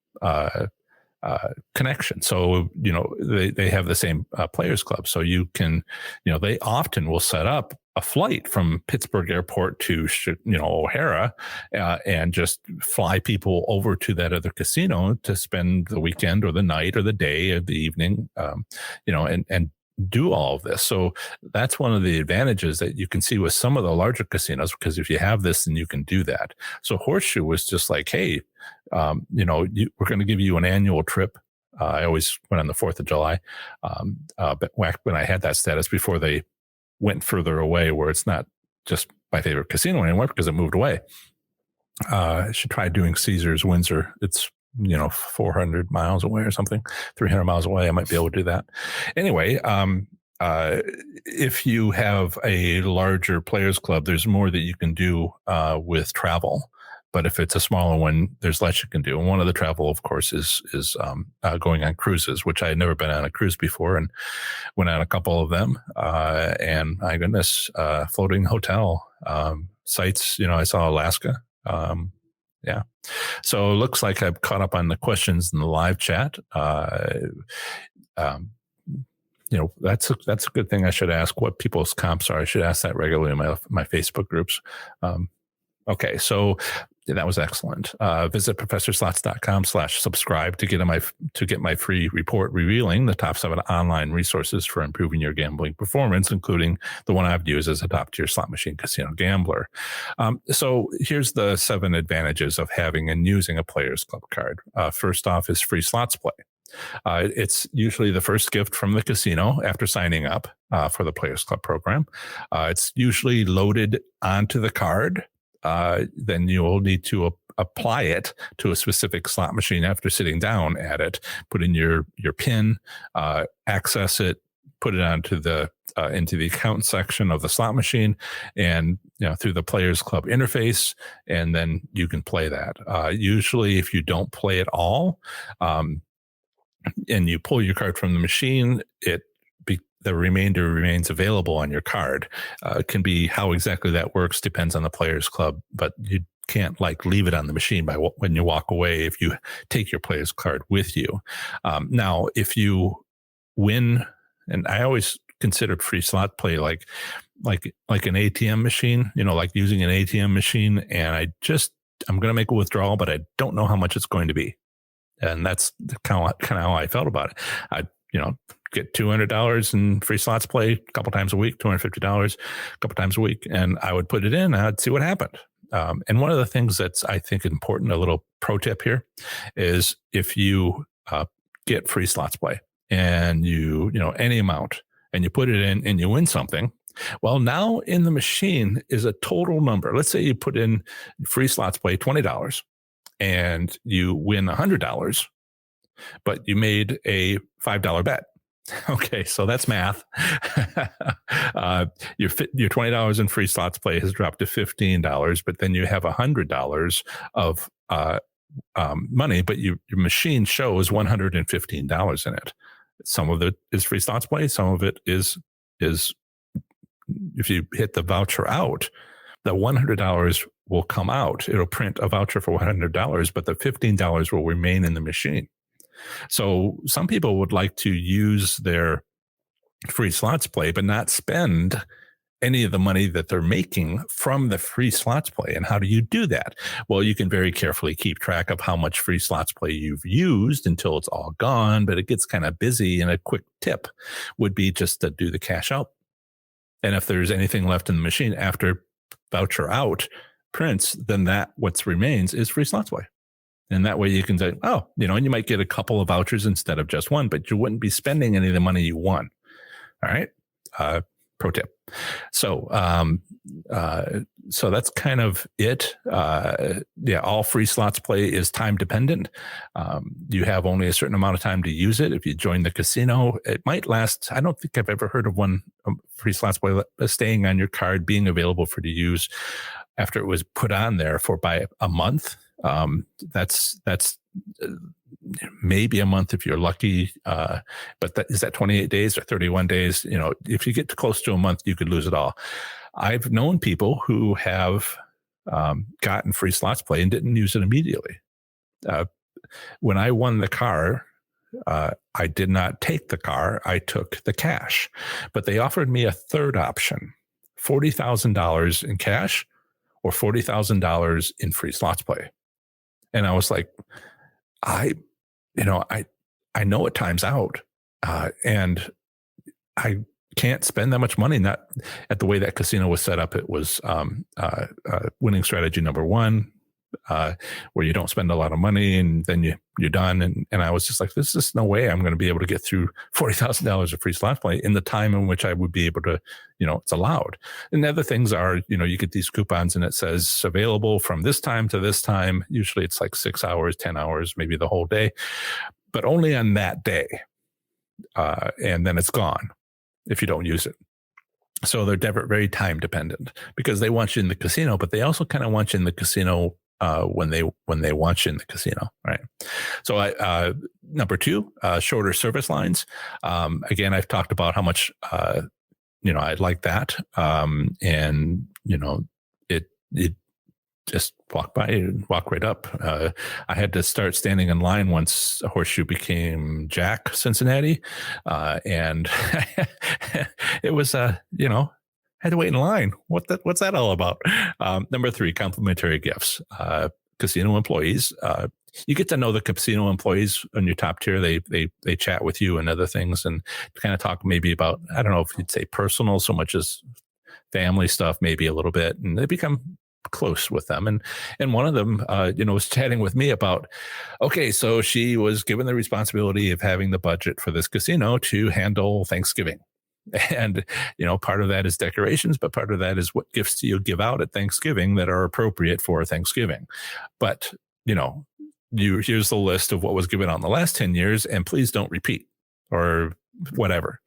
connection. So, they have the same players club. So you can, they often will set up a flight from Pittsburgh Airport to, O'Hara, and just fly people over to that other casino to spend the weekend or the night or the day or the evening, and do all of this. So that's one of the advantages that you can see with some of the larger casinos, because if you have this, then you can do that. So Horseshoe was just like, hey, we're going to give you an annual trip. I always went on the 4th of July. But when I had that status, before they went further away, where it's not just my favorite casino anymore because it moved away. I should try doing Caesars Windsor. It's 400 miles away or something, 300 miles away, I might be able to do that. Anyway, if you have a larger players club, there's more that you can do with travel. But if it's a smaller one, there's less you can do. And one of the travel, of course, is going on cruises, which I had never been on a cruise before, and went on a couple of them. And my goodness, floating hotel sites. I saw Alaska. Yeah. So it looks like I've caught up on the questions in the live chat. That's a good thing. I should ask what people's comps are. I should ask that regularly in my Facebook groups. Okay, so that was excellent. Visit professorslots.com/subscribe to get my free report revealing the top 7 online resources for improving your gambling performance, including the one I've used as a top-tier slot machine casino gambler. So here's the 7 advantages of having and using a Players Club card. First off is free slots play. It's usually the first gift from the casino after signing up for the Players Club program. It's usually loaded onto the card. Then you'll need to apply it to a specific slot machine after sitting down at it, put in your PIN, access it, put it onto into the account section of the slot machine, and through the Players Club interface, and then you can play that. Usually, if you don't play at all, and you pull your card from the machine, the remainder remains available on your card. It can be how exactly that works depends on the Players Club, but you can't leave it on the machine when you walk away if you take your Players card with you. Now, if you win, and I always considered free slot play like an ATM machine, like using an ATM machine, and I'm going to make a withdrawal, but I don't know how much it's going to be. And that's kind of how I felt about it. I get $200 in free slots play a couple times a week, $250 a couple times a week, and I would put it in and I'd see what happened. And one of the things that's, I think, important, a little pro tip here, is if you get free slots play and any amount, and you put it in and you win something, well, now in the machine is a total number. Let's say you put in free slots play $20 and you win $100, but you made a $5 bet. Okay, so that's math. Your $20 in free slots play has dropped to $15, but then you have $100 of money, but your machine shows $115 in it. Some of it is free slots play. Some of it is if you hit the voucher out, the $100 will come out. It'll print a voucher for $100, but the $15 will remain in the machine. So some people would like to use their free slots play, but not spend any of the money that they're making from the free slots play. And how do you do that? Well, you can very carefully keep track of how much free slots play you've used until it's all gone, but it gets kind of busy. And a quick tip would be just to do the cash out. And if there's anything left in the machine after voucher out prints, then what remains is free slots play. And that way you can say, and you might get a couple of vouchers instead of just one, but you wouldn't be spending any of the money you won. All right. Pro tip. So that's kind of it. All free slots play is time dependent. You have only a certain amount of time to use it. If you join the casino, it might last. I don't think I've ever heard of one free slots play staying on your card, being available for to use after it was put on there by a month. That's maybe a month if you're lucky. But is that 28 days or 31 days? If you get close to a month, you could lose it all. I've known people who have gotten free slots play and didn't use it immediately. When I won the car, I did not take the car. I took the cash, but they offered me a third option, $40,000 in cash or $40,000 in free slots play. And I was like, I know it times out, and I can't spend that much money. Not at the way that casino was set up. It was winning strategy number one, where you don't spend a lot of money and then you're done. And I was just like, there's just no way I'm going to be able to get through $40,000 of free slot play in the time in which I would be able to, it's allowed. And the other things are, you get these coupons and it says available from this time to this time. Usually it's like 6 hours, 10 hours, maybe the whole day, but only on that day. And then it's gone if you don't use it. So they're very time dependent because they want you in the casino, but they also kind of want you in the casino when they want you in the casino, right? So number two, shorter service lines. Again, I've talked about how much I like that, and it just walk right up. I had to start standing in line once Horseshoe became Jack Cincinnati. And it was, had to wait in line. What's that all about? Number three, complimentary gifts. Casino employees, you get to know the casino employees on your top tier. They chat with you and other things and kind of talk maybe about, I don't know if you'd say personal so much as family stuff, maybe a little bit, and they become close with them. And one of them, was chatting with me about, okay, so she was given the responsibility of having the budget for this casino to handle Thanksgiving. And, part of that is decorations, but part of that is what gifts do you give out at Thanksgiving that are appropriate for Thanksgiving. But, here's the list of what was given out in the last 10 years, and please don't repeat or whatever.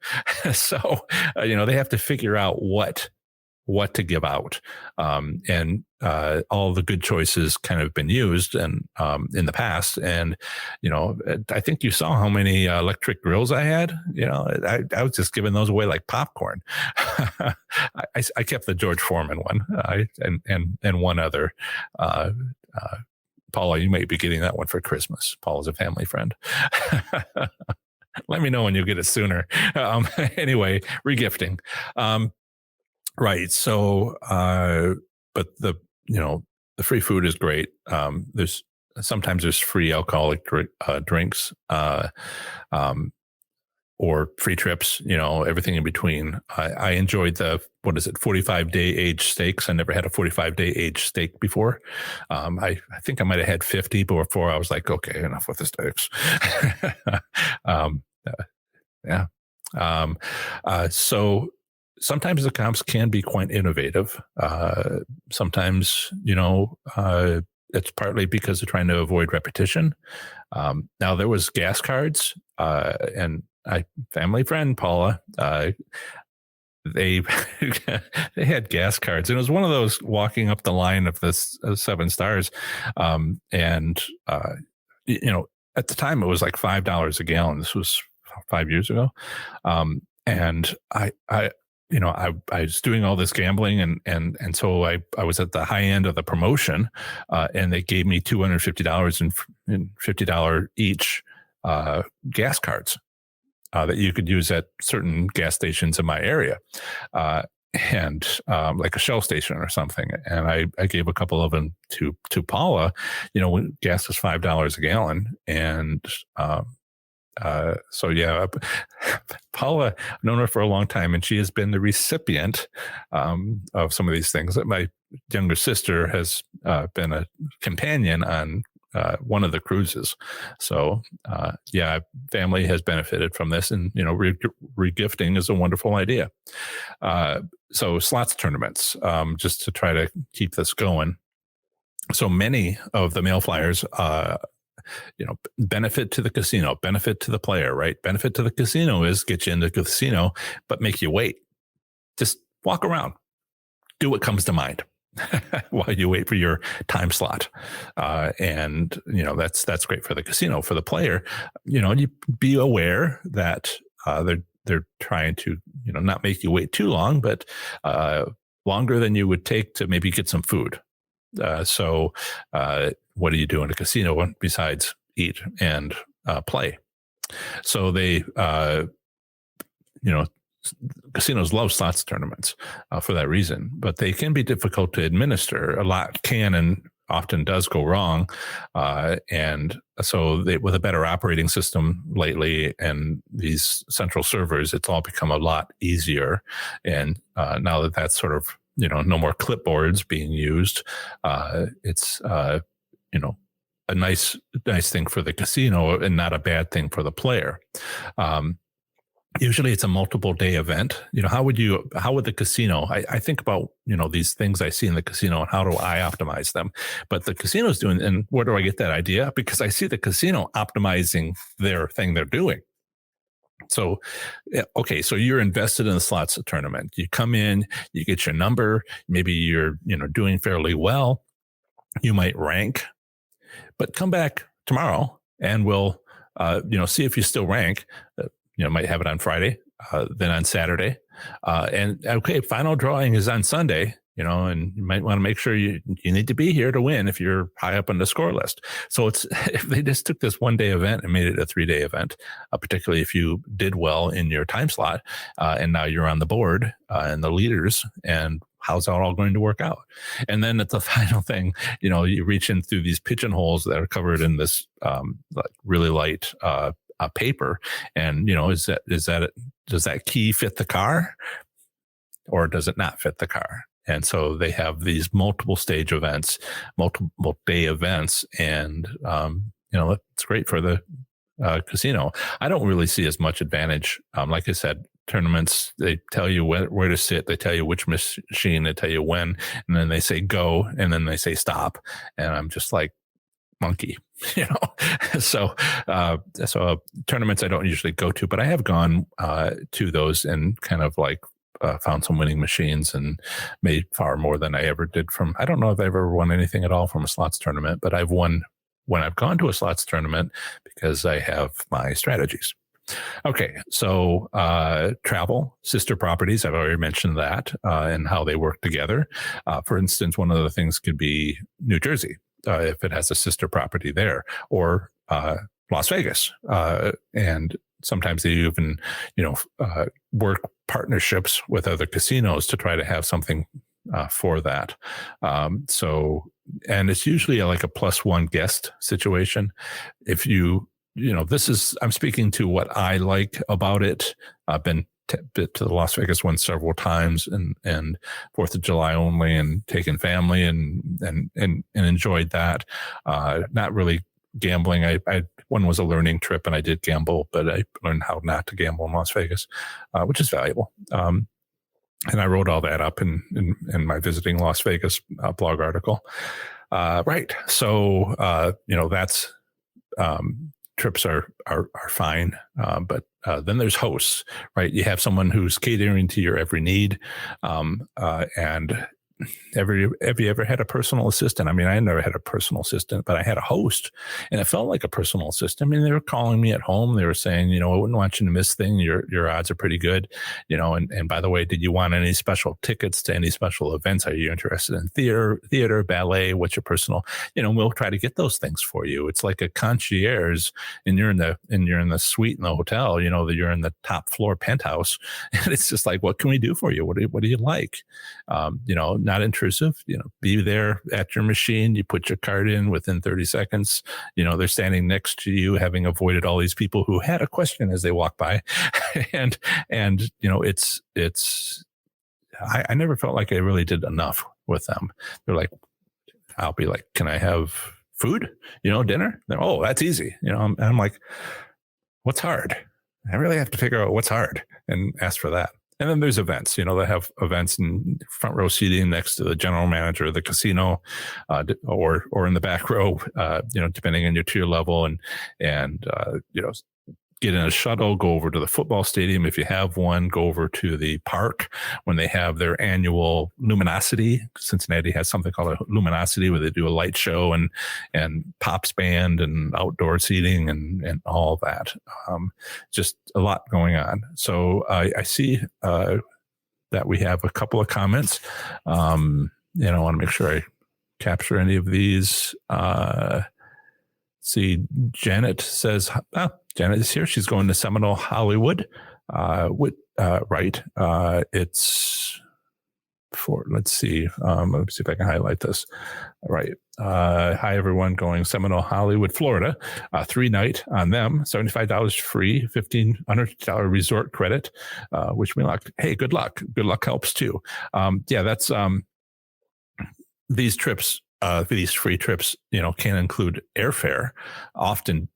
So, they have to figure out what to give out. And all the good choices kind of been used and in the past. And, I think you saw how many electric grills I had. I was just giving those away like popcorn. I kept the George Foreman one and one other. Paula, you might be getting that one for Christmas. Paula's a family friend. Let me know when you get it sooner. Anyway, regifting. Right. So, but the free food is great. Sometimes there's free alcoholic drinks, or free trips, everything in between. I enjoyed the, 45-day age steaks. I never had a 45-day age steak before. I think I might've had 50 before I was like, okay, enough with the steaks. Yeah. So, sometimes the comps can be quite innovative. Sometimes, it's partly because they're trying to avoid repetition. Now there was gas cards, and family friend Paula, they they had gas cards, and it was one of those walking up the line of this 7 stars, and at the time it was like $5 a gallon. This was 5 years ago, and I was doing all this gambling and so I was at the high end of the promotion, and they gave me $250 and $50 each gas cards that you could use at certain gas stations in my area, and like a Shell station or something. And I gave a couple of them to Paula, when gas was $5 a gallon, and so yeah, Paula, I've known her for a long time, and she has been the recipient of some of these things. My younger sister has been a companion on one of the cruises. So yeah, family has benefited from this, and regifting is a wonderful idea. So slots tournaments, just to try to keep this going. So many of the mail flyers, benefit to the casino, benefit to the player, right? Benefit to the casino is get you into the casino, but make you wait. Just walk around, do what comes to mind while you wait for your time slot. And that's great for the casino. For the player, you be aware that they're trying to not make you wait too long, but longer than you would take to maybe get some food. So what do you do in a casino besides eat and play? So they, casinos love slots tournaments for that reason, but they can be difficult to administer. A lot can and often does go wrong. And so with a better operating system lately and these central servers, it's all become a lot easier. And now that that's sort of, no more clipboards being used, it's a nice thing for the casino and not a bad thing for the player. Usually it's a multiple day event. How would the casino, I think about, these things I see in the casino and how do I optimize them? But the casino's doing, and where do I get that idea? Because I see the casino optimizing their thing they're doing. So, okay, so you're invested in the slots tournament. You come in, you get your number. Maybe you're, doing fairly well. You might rank, but come back tomorrow and we'll, see if you still rank. Might have it on Friday, then on Saturday. And okay, final drawing is on Sunday, and you might want to make sure you need to be here to win if you're high up on the score list. So if they just took this 1 day event and made it a 3-day event, particularly if you did well in your time slot, and now you're on the board and the leaders, and how's that all going to work out? And then at the final thing, you reach in through these pigeonholes that are covered in this really light paper, and does that key fit the car, or does it not fit the car? And so they have these multiple stage events, multiple day events, and it's great for the casino. I don't really see as much advantage. Like I said, tournaments, they tell you where to sit, they tell you which machine, they tell you when, and then they say go, and then they say stop, and I'm just like, monkey, so tournaments I don't usually go to, but I have gone to those and kind of like found some winning machines and made far more than I ever did I don't know if I ever won anything at all from a slots tournament, but I've won when I've gone to a slots tournament because I have my strategies. Okay, so travel, sister properties, I've already mentioned that, and how they work together. For instance, one of the things could be New Jersey, if it has a sister property there, or Las Vegas. And sometimes they even, work partnerships with other casinos to try to have something for that. And it's usually like a +1 guest situation. If I'm speaking to what I like about it. I've been to the Las Vegas one several times, and 4th of July only, and taken family and enjoyed that. Not really gambling. One was a learning trip, and I did gamble, but I learned how not to gamble in Las Vegas, which is valuable. And I wrote all that up in my Visiting Las Vegas blog article. Right. So that's trips are fine, but then there's hosts, right? You have someone who's catering to your every need, and have you ever had a personal assistant? I mean, I never had a personal assistant, but I had a host, and it felt like a personal assistant. I mean, they were calling me at home. They were saying, I wouldn't want you to miss thing. Your odds are pretty good, and by the way, did you want any special tickets to any special events? Are you interested in theater, ballet? What's your personal, we'll try to get those things for you. It's like a concierge, and you're in the suite in the hotel, that you're in the top floor penthouse. And it's just like, what can we do for you? What do you like? Not intrusive, be there at your machine. You put your card in within 30 seconds. They're standing next to you, having avoided all these people who had a question as they walk by. and I never felt like I really did enough with them. They're like, I'll be like, can I have food? Dinner? Oh, that's easy. And I'm like, what's hard? I really have to figure out what's hard and ask for that. And then there's events, they have events in front row seating next to the general manager of the casino, or in the back row, depending on your tier level, and get in a shuttle, go over to the football stadium. If you have one, go over to the park when they have their annual Luminosity. Cincinnati has something called a Luminosity, where they do a light show and pops band and outdoor seating and all that. Just a lot going on. So I see that we have a couple of comments. I want to make sure I capture any of these. See, Janet says, Janet is here. She's going to Seminole Hollywood. Right. It's for, let's see. Let me see if I can highlight this. Right. Hi, everyone, going Seminole Hollywood, Florida. 3-night on them, $75 free, $1,500 resort credit, wish me luck. Hey, good luck. Good luck helps too. That's these trips these free trips, can include airfare, often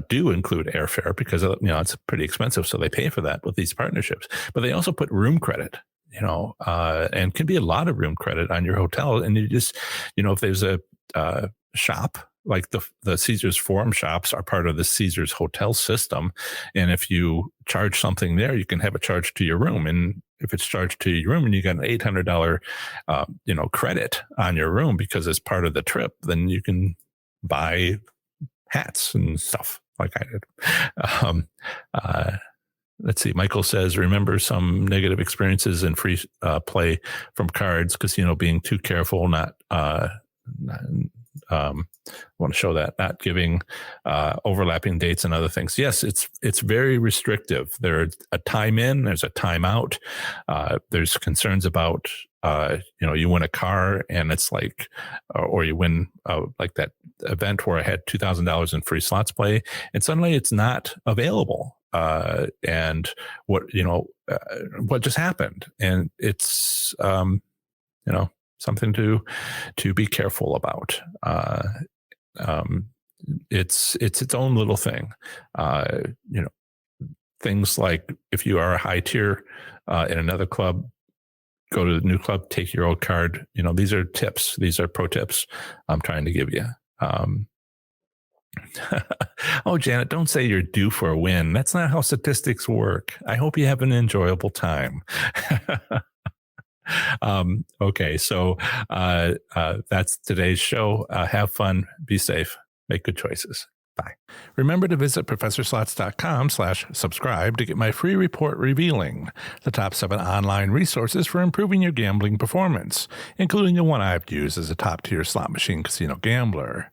do include airfare because, it's pretty expensive. So they pay for that with these partnerships. But they also put room credit, and can be a lot of room credit on your hotel. And you just, if there's a shop, like the Caesars Forum shops are part of the Caesars hotel system. And if you charge something there, you can have it charged to your room. And if it's charged to your room and you got an $800, credit on your room because it's part of the trip, then you can buy hats and stuff like I did. Let's see. Michael says, remember some negative experiences in free play from cards, casino being too careful, not want to show that, not giving overlapping dates and other things. Yes, it's very restrictive. There's a time in, there's a time out. There's concerns about, you win a car and it's like, or you win like that event where I had $2,000 in free slots play and suddenly it's not available. And what just happened, and it's, something to be careful about. It's its own little thing. Things like if you are a high tier in another club, go to the new club, take your old card. These are tips. These are pro tips I'm trying to give you. Oh, Janet, don't say you're due for a win. That's not how statistics work. I hope you have an enjoyable time. Okay, so that's today's show. Have fun, be safe, make good choices. Bye. Remember to visit ProfessorSlots.com/subscribe to get my free report revealing the top 7 online resources for improving your gambling performance, including the one I've used as a top-tier slot machine casino gambler.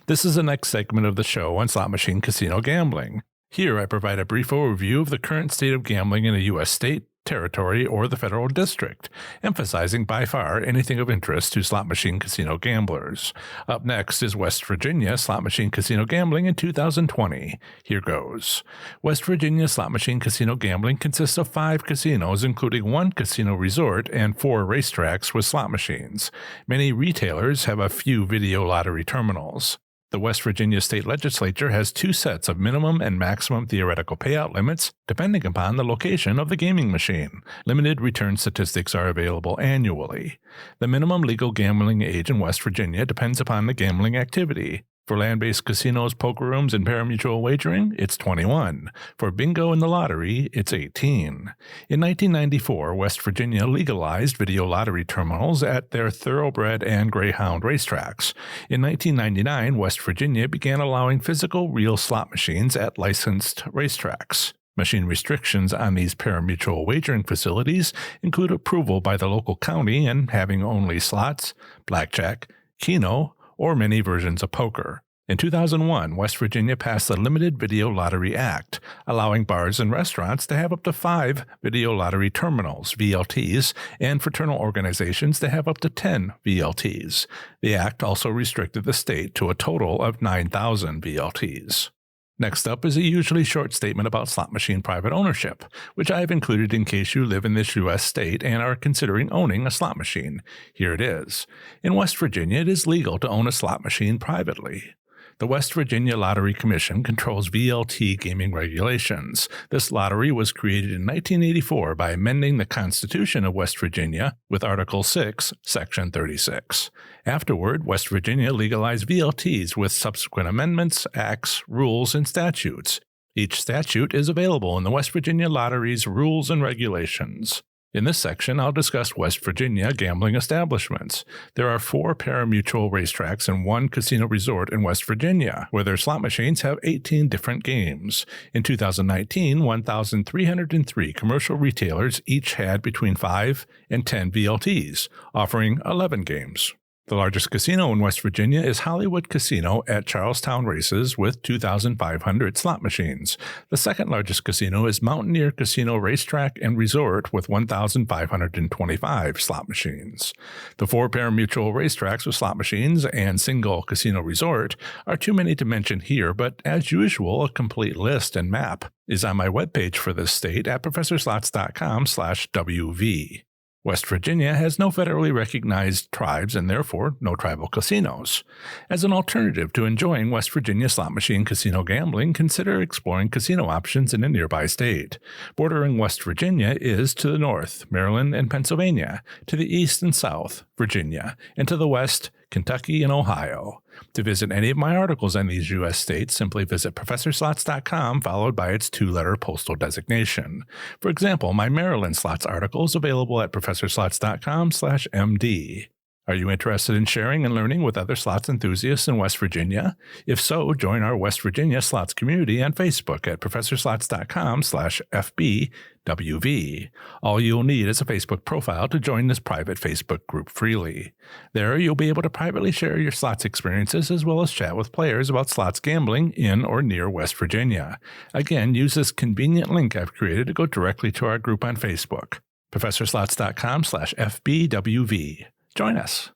This is the next segment of the show on slot machine casino gambling. Here I provide a brief overview of the current state of gambling in a U.S. state, territory, or the federal district, emphasizing by far anything of interest to slot machine casino gamblers. Up next is West Virginia slot machine casino gambling in 2020. Here goes. West Virginia slot machine casino gambling consists of 5 casinos, including 1 casino resort and 4 racetracks with slot machines. Many retailers have a few video lottery terminals. The West Virginia State Legislature has 2 sets of minimum and maximum theoretical payout limits, depending upon the location of the gaming machine. Limited return statistics are available annually. The minimum legal gambling age in West Virginia depends upon the gambling activity. For land-based casinos, poker rooms, and pari-mutuel wagering, it's 21. For bingo and the lottery, it's 18. In 1994, West Virginia legalized video lottery terminals at their Thoroughbred and Greyhound racetracks. In 1999, West Virginia began allowing physical real slot machines at licensed racetracks. Machine restrictions on these pari-mutuel wagering facilities include approval by the local county and having only slots, blackjack, keno, or many versions of poker. In 2001, West Virginia passed the Limited Video Lottery Act, allowing bars and restaurants to have up to 5 video lottery terminals, VLTs, and fraternal organizations to have up to 10 VLTs. The act also restricted the state to a total of 9,000 VLTs. Next up is a usually short statement about slot machine private ownership, which I have included in case you live in this U.S. state and are considering owning a slot machine. Here it is. In West Virginia, it is legal to own a slot machine privately. The West Virginia Lottery Commission controls VLT gaming regulations. This lottery was created in 1984 by amending the Constitution of West Virginia with Article 6, Section 36. Afterward, West Virginia legalized VLTs with subsequent amendments, acts, rules, and statutes. Each statute is available in the West Virginia Lottery's Rules and Regulations. In this section, I'll discuss West Virginia gambling establishments. There are 4 pari-mutuel racetracks and 1 casino resort in West Virginia, where their slot machines have 18 different games. In 2019, 1,303 commercial retailers each had between 5 and 10 VLTs, offering 11 games. The largest casino in West Virginia is Hollywood Casino at Charlestown Races with 2,500 slot machines. The second largest casino is Mountaineer Casino Racetrack and Resort with 1,525 slot machines. The 4 pari-mutuel racetracks with slot machines and single casino resort are too many to mention here, but as usual, a complete list and map is on my webpage for this state at ProfessorSlots.com/WV. West Virginia has no federally recognized tribes and therefore no tribal casinos. As an alternative to enjoying West Virginia slot machine casino gambling, consider exploring casino options in a nearby state. Bordering West Virginia is to the north, Maryland and Pennsylvania, to the east and south, Virginia, and to the west, Kentucky and Ohio. To visit any of my articles on these U.S. states, simply visit ProfessorSlots.com followed by its 2-letter postal designation. For example, my Maryland Slots article is available at ProfessorSlots.com/MD. Are you interested in sharing and learning with other slots enthusiasts in West Virginia? If so, join our West Virginia Slots community on Facebook at ProfessorSlots.com/FBWV. All you'll need is a Facebook profile to join this private Facebook group freely. There, you'll be able to privately share your slots experiences as well as chat with players about slots gambling in or near West Virginia. Again, use this convenient link I've created to go directly to our group on Facebook, ProfessorSlots.com/FBWV. Join us.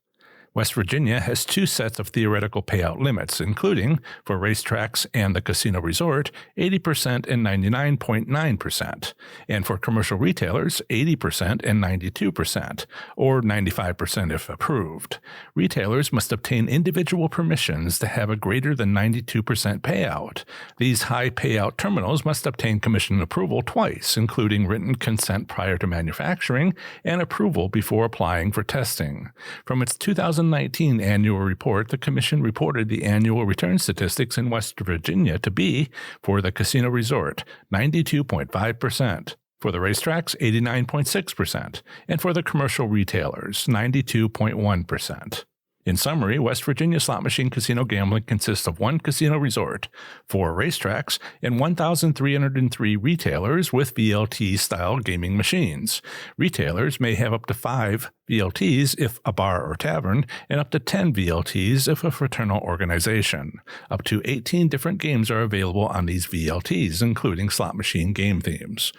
West Virginia has 2 sets of theoretical payout limits, including, for racetracks and the casino resort, 80% and 99.9%, and for commercial retailers, 80% and 92%, or 95% if approved. Retailers must obtain individual permissions to have a greater than 92% payout. These high payout terminals must obtain commission approval twice, including written consent prior to manufacturing and approval before applying for testing. From its 2019 annual report, the Commission reported the annual return statistics in West Virginia to be, for the casino resort, 92.5%, for the racetracks, 89.6%, and for the commercial retailers, 92.1%. In summary, West Virginia slot machine casino gambling consists of 1 casino resort, 4 racetracks, and 1,303 retailers with VLT-style gaming machines. Retailers may have up to 5 VLTs if a bar or tavern, and up to 10 VLTs if a fraternal organization. Up to 18 different games are available on these VLTs, including slot machine game themes.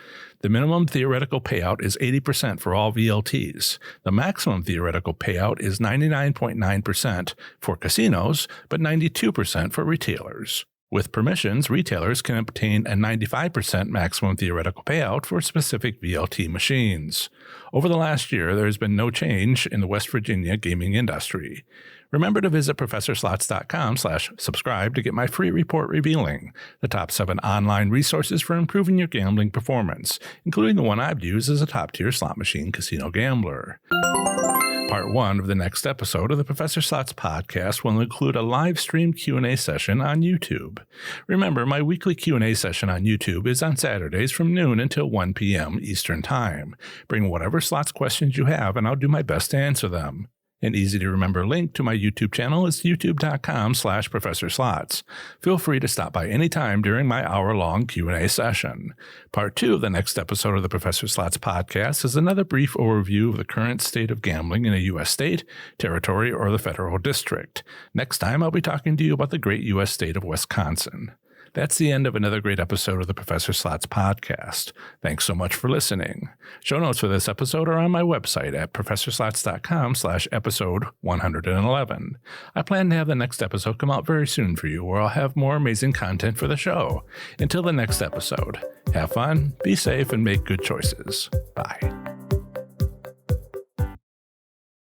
The minimum theoretical payout is 80% for all VLTs. The maximum theoretical payout is 99.9% for casinos, but 92% for retailers. With permissions, retailers can obtain a 95% maximum theoretical payout for specific VLT machines. Over the last year, there has been no change in the West Virginia gaming industry. Remember to visit ProfessorSlots.com/subscribe to get my free report revealing the top 7 online resources for improving your gambling performance, including the one I've used as a top-tier slot machine casino gambler. Part 1 of the next episode of the Professor Slots podcast will include a live stream Q&A session on YouTube. Remember, my weekly Q&A session on YouTube is on Saturdays from noon until 1 p.m. Eastern Time. Bring whatever slots questions you have, and I'll do my best to answer them. An easy-to-remember link to my YouTube channel is youtube.com/ProfessorSlots. Feel free to stop by any time during my hour-long Q&A session. Part 2 of the next episode of the Professor Slots podcast is another brief overview of the current state of gambling in a U.S. state, territory, or the federal district. Next time, I'll be talking to you about the great U.S. state of Wisconsin. That's the end of another great episode of the Professor Slots podcast. Thanks so much for listening. Show notes for this episode are on my website at ProfessorSlots.com/episode 111. I plan to have the next episode come out very soon for you, where I'll have more amazing content for the show. Until the next episode, have fun, be safe, and make good choices. Bye.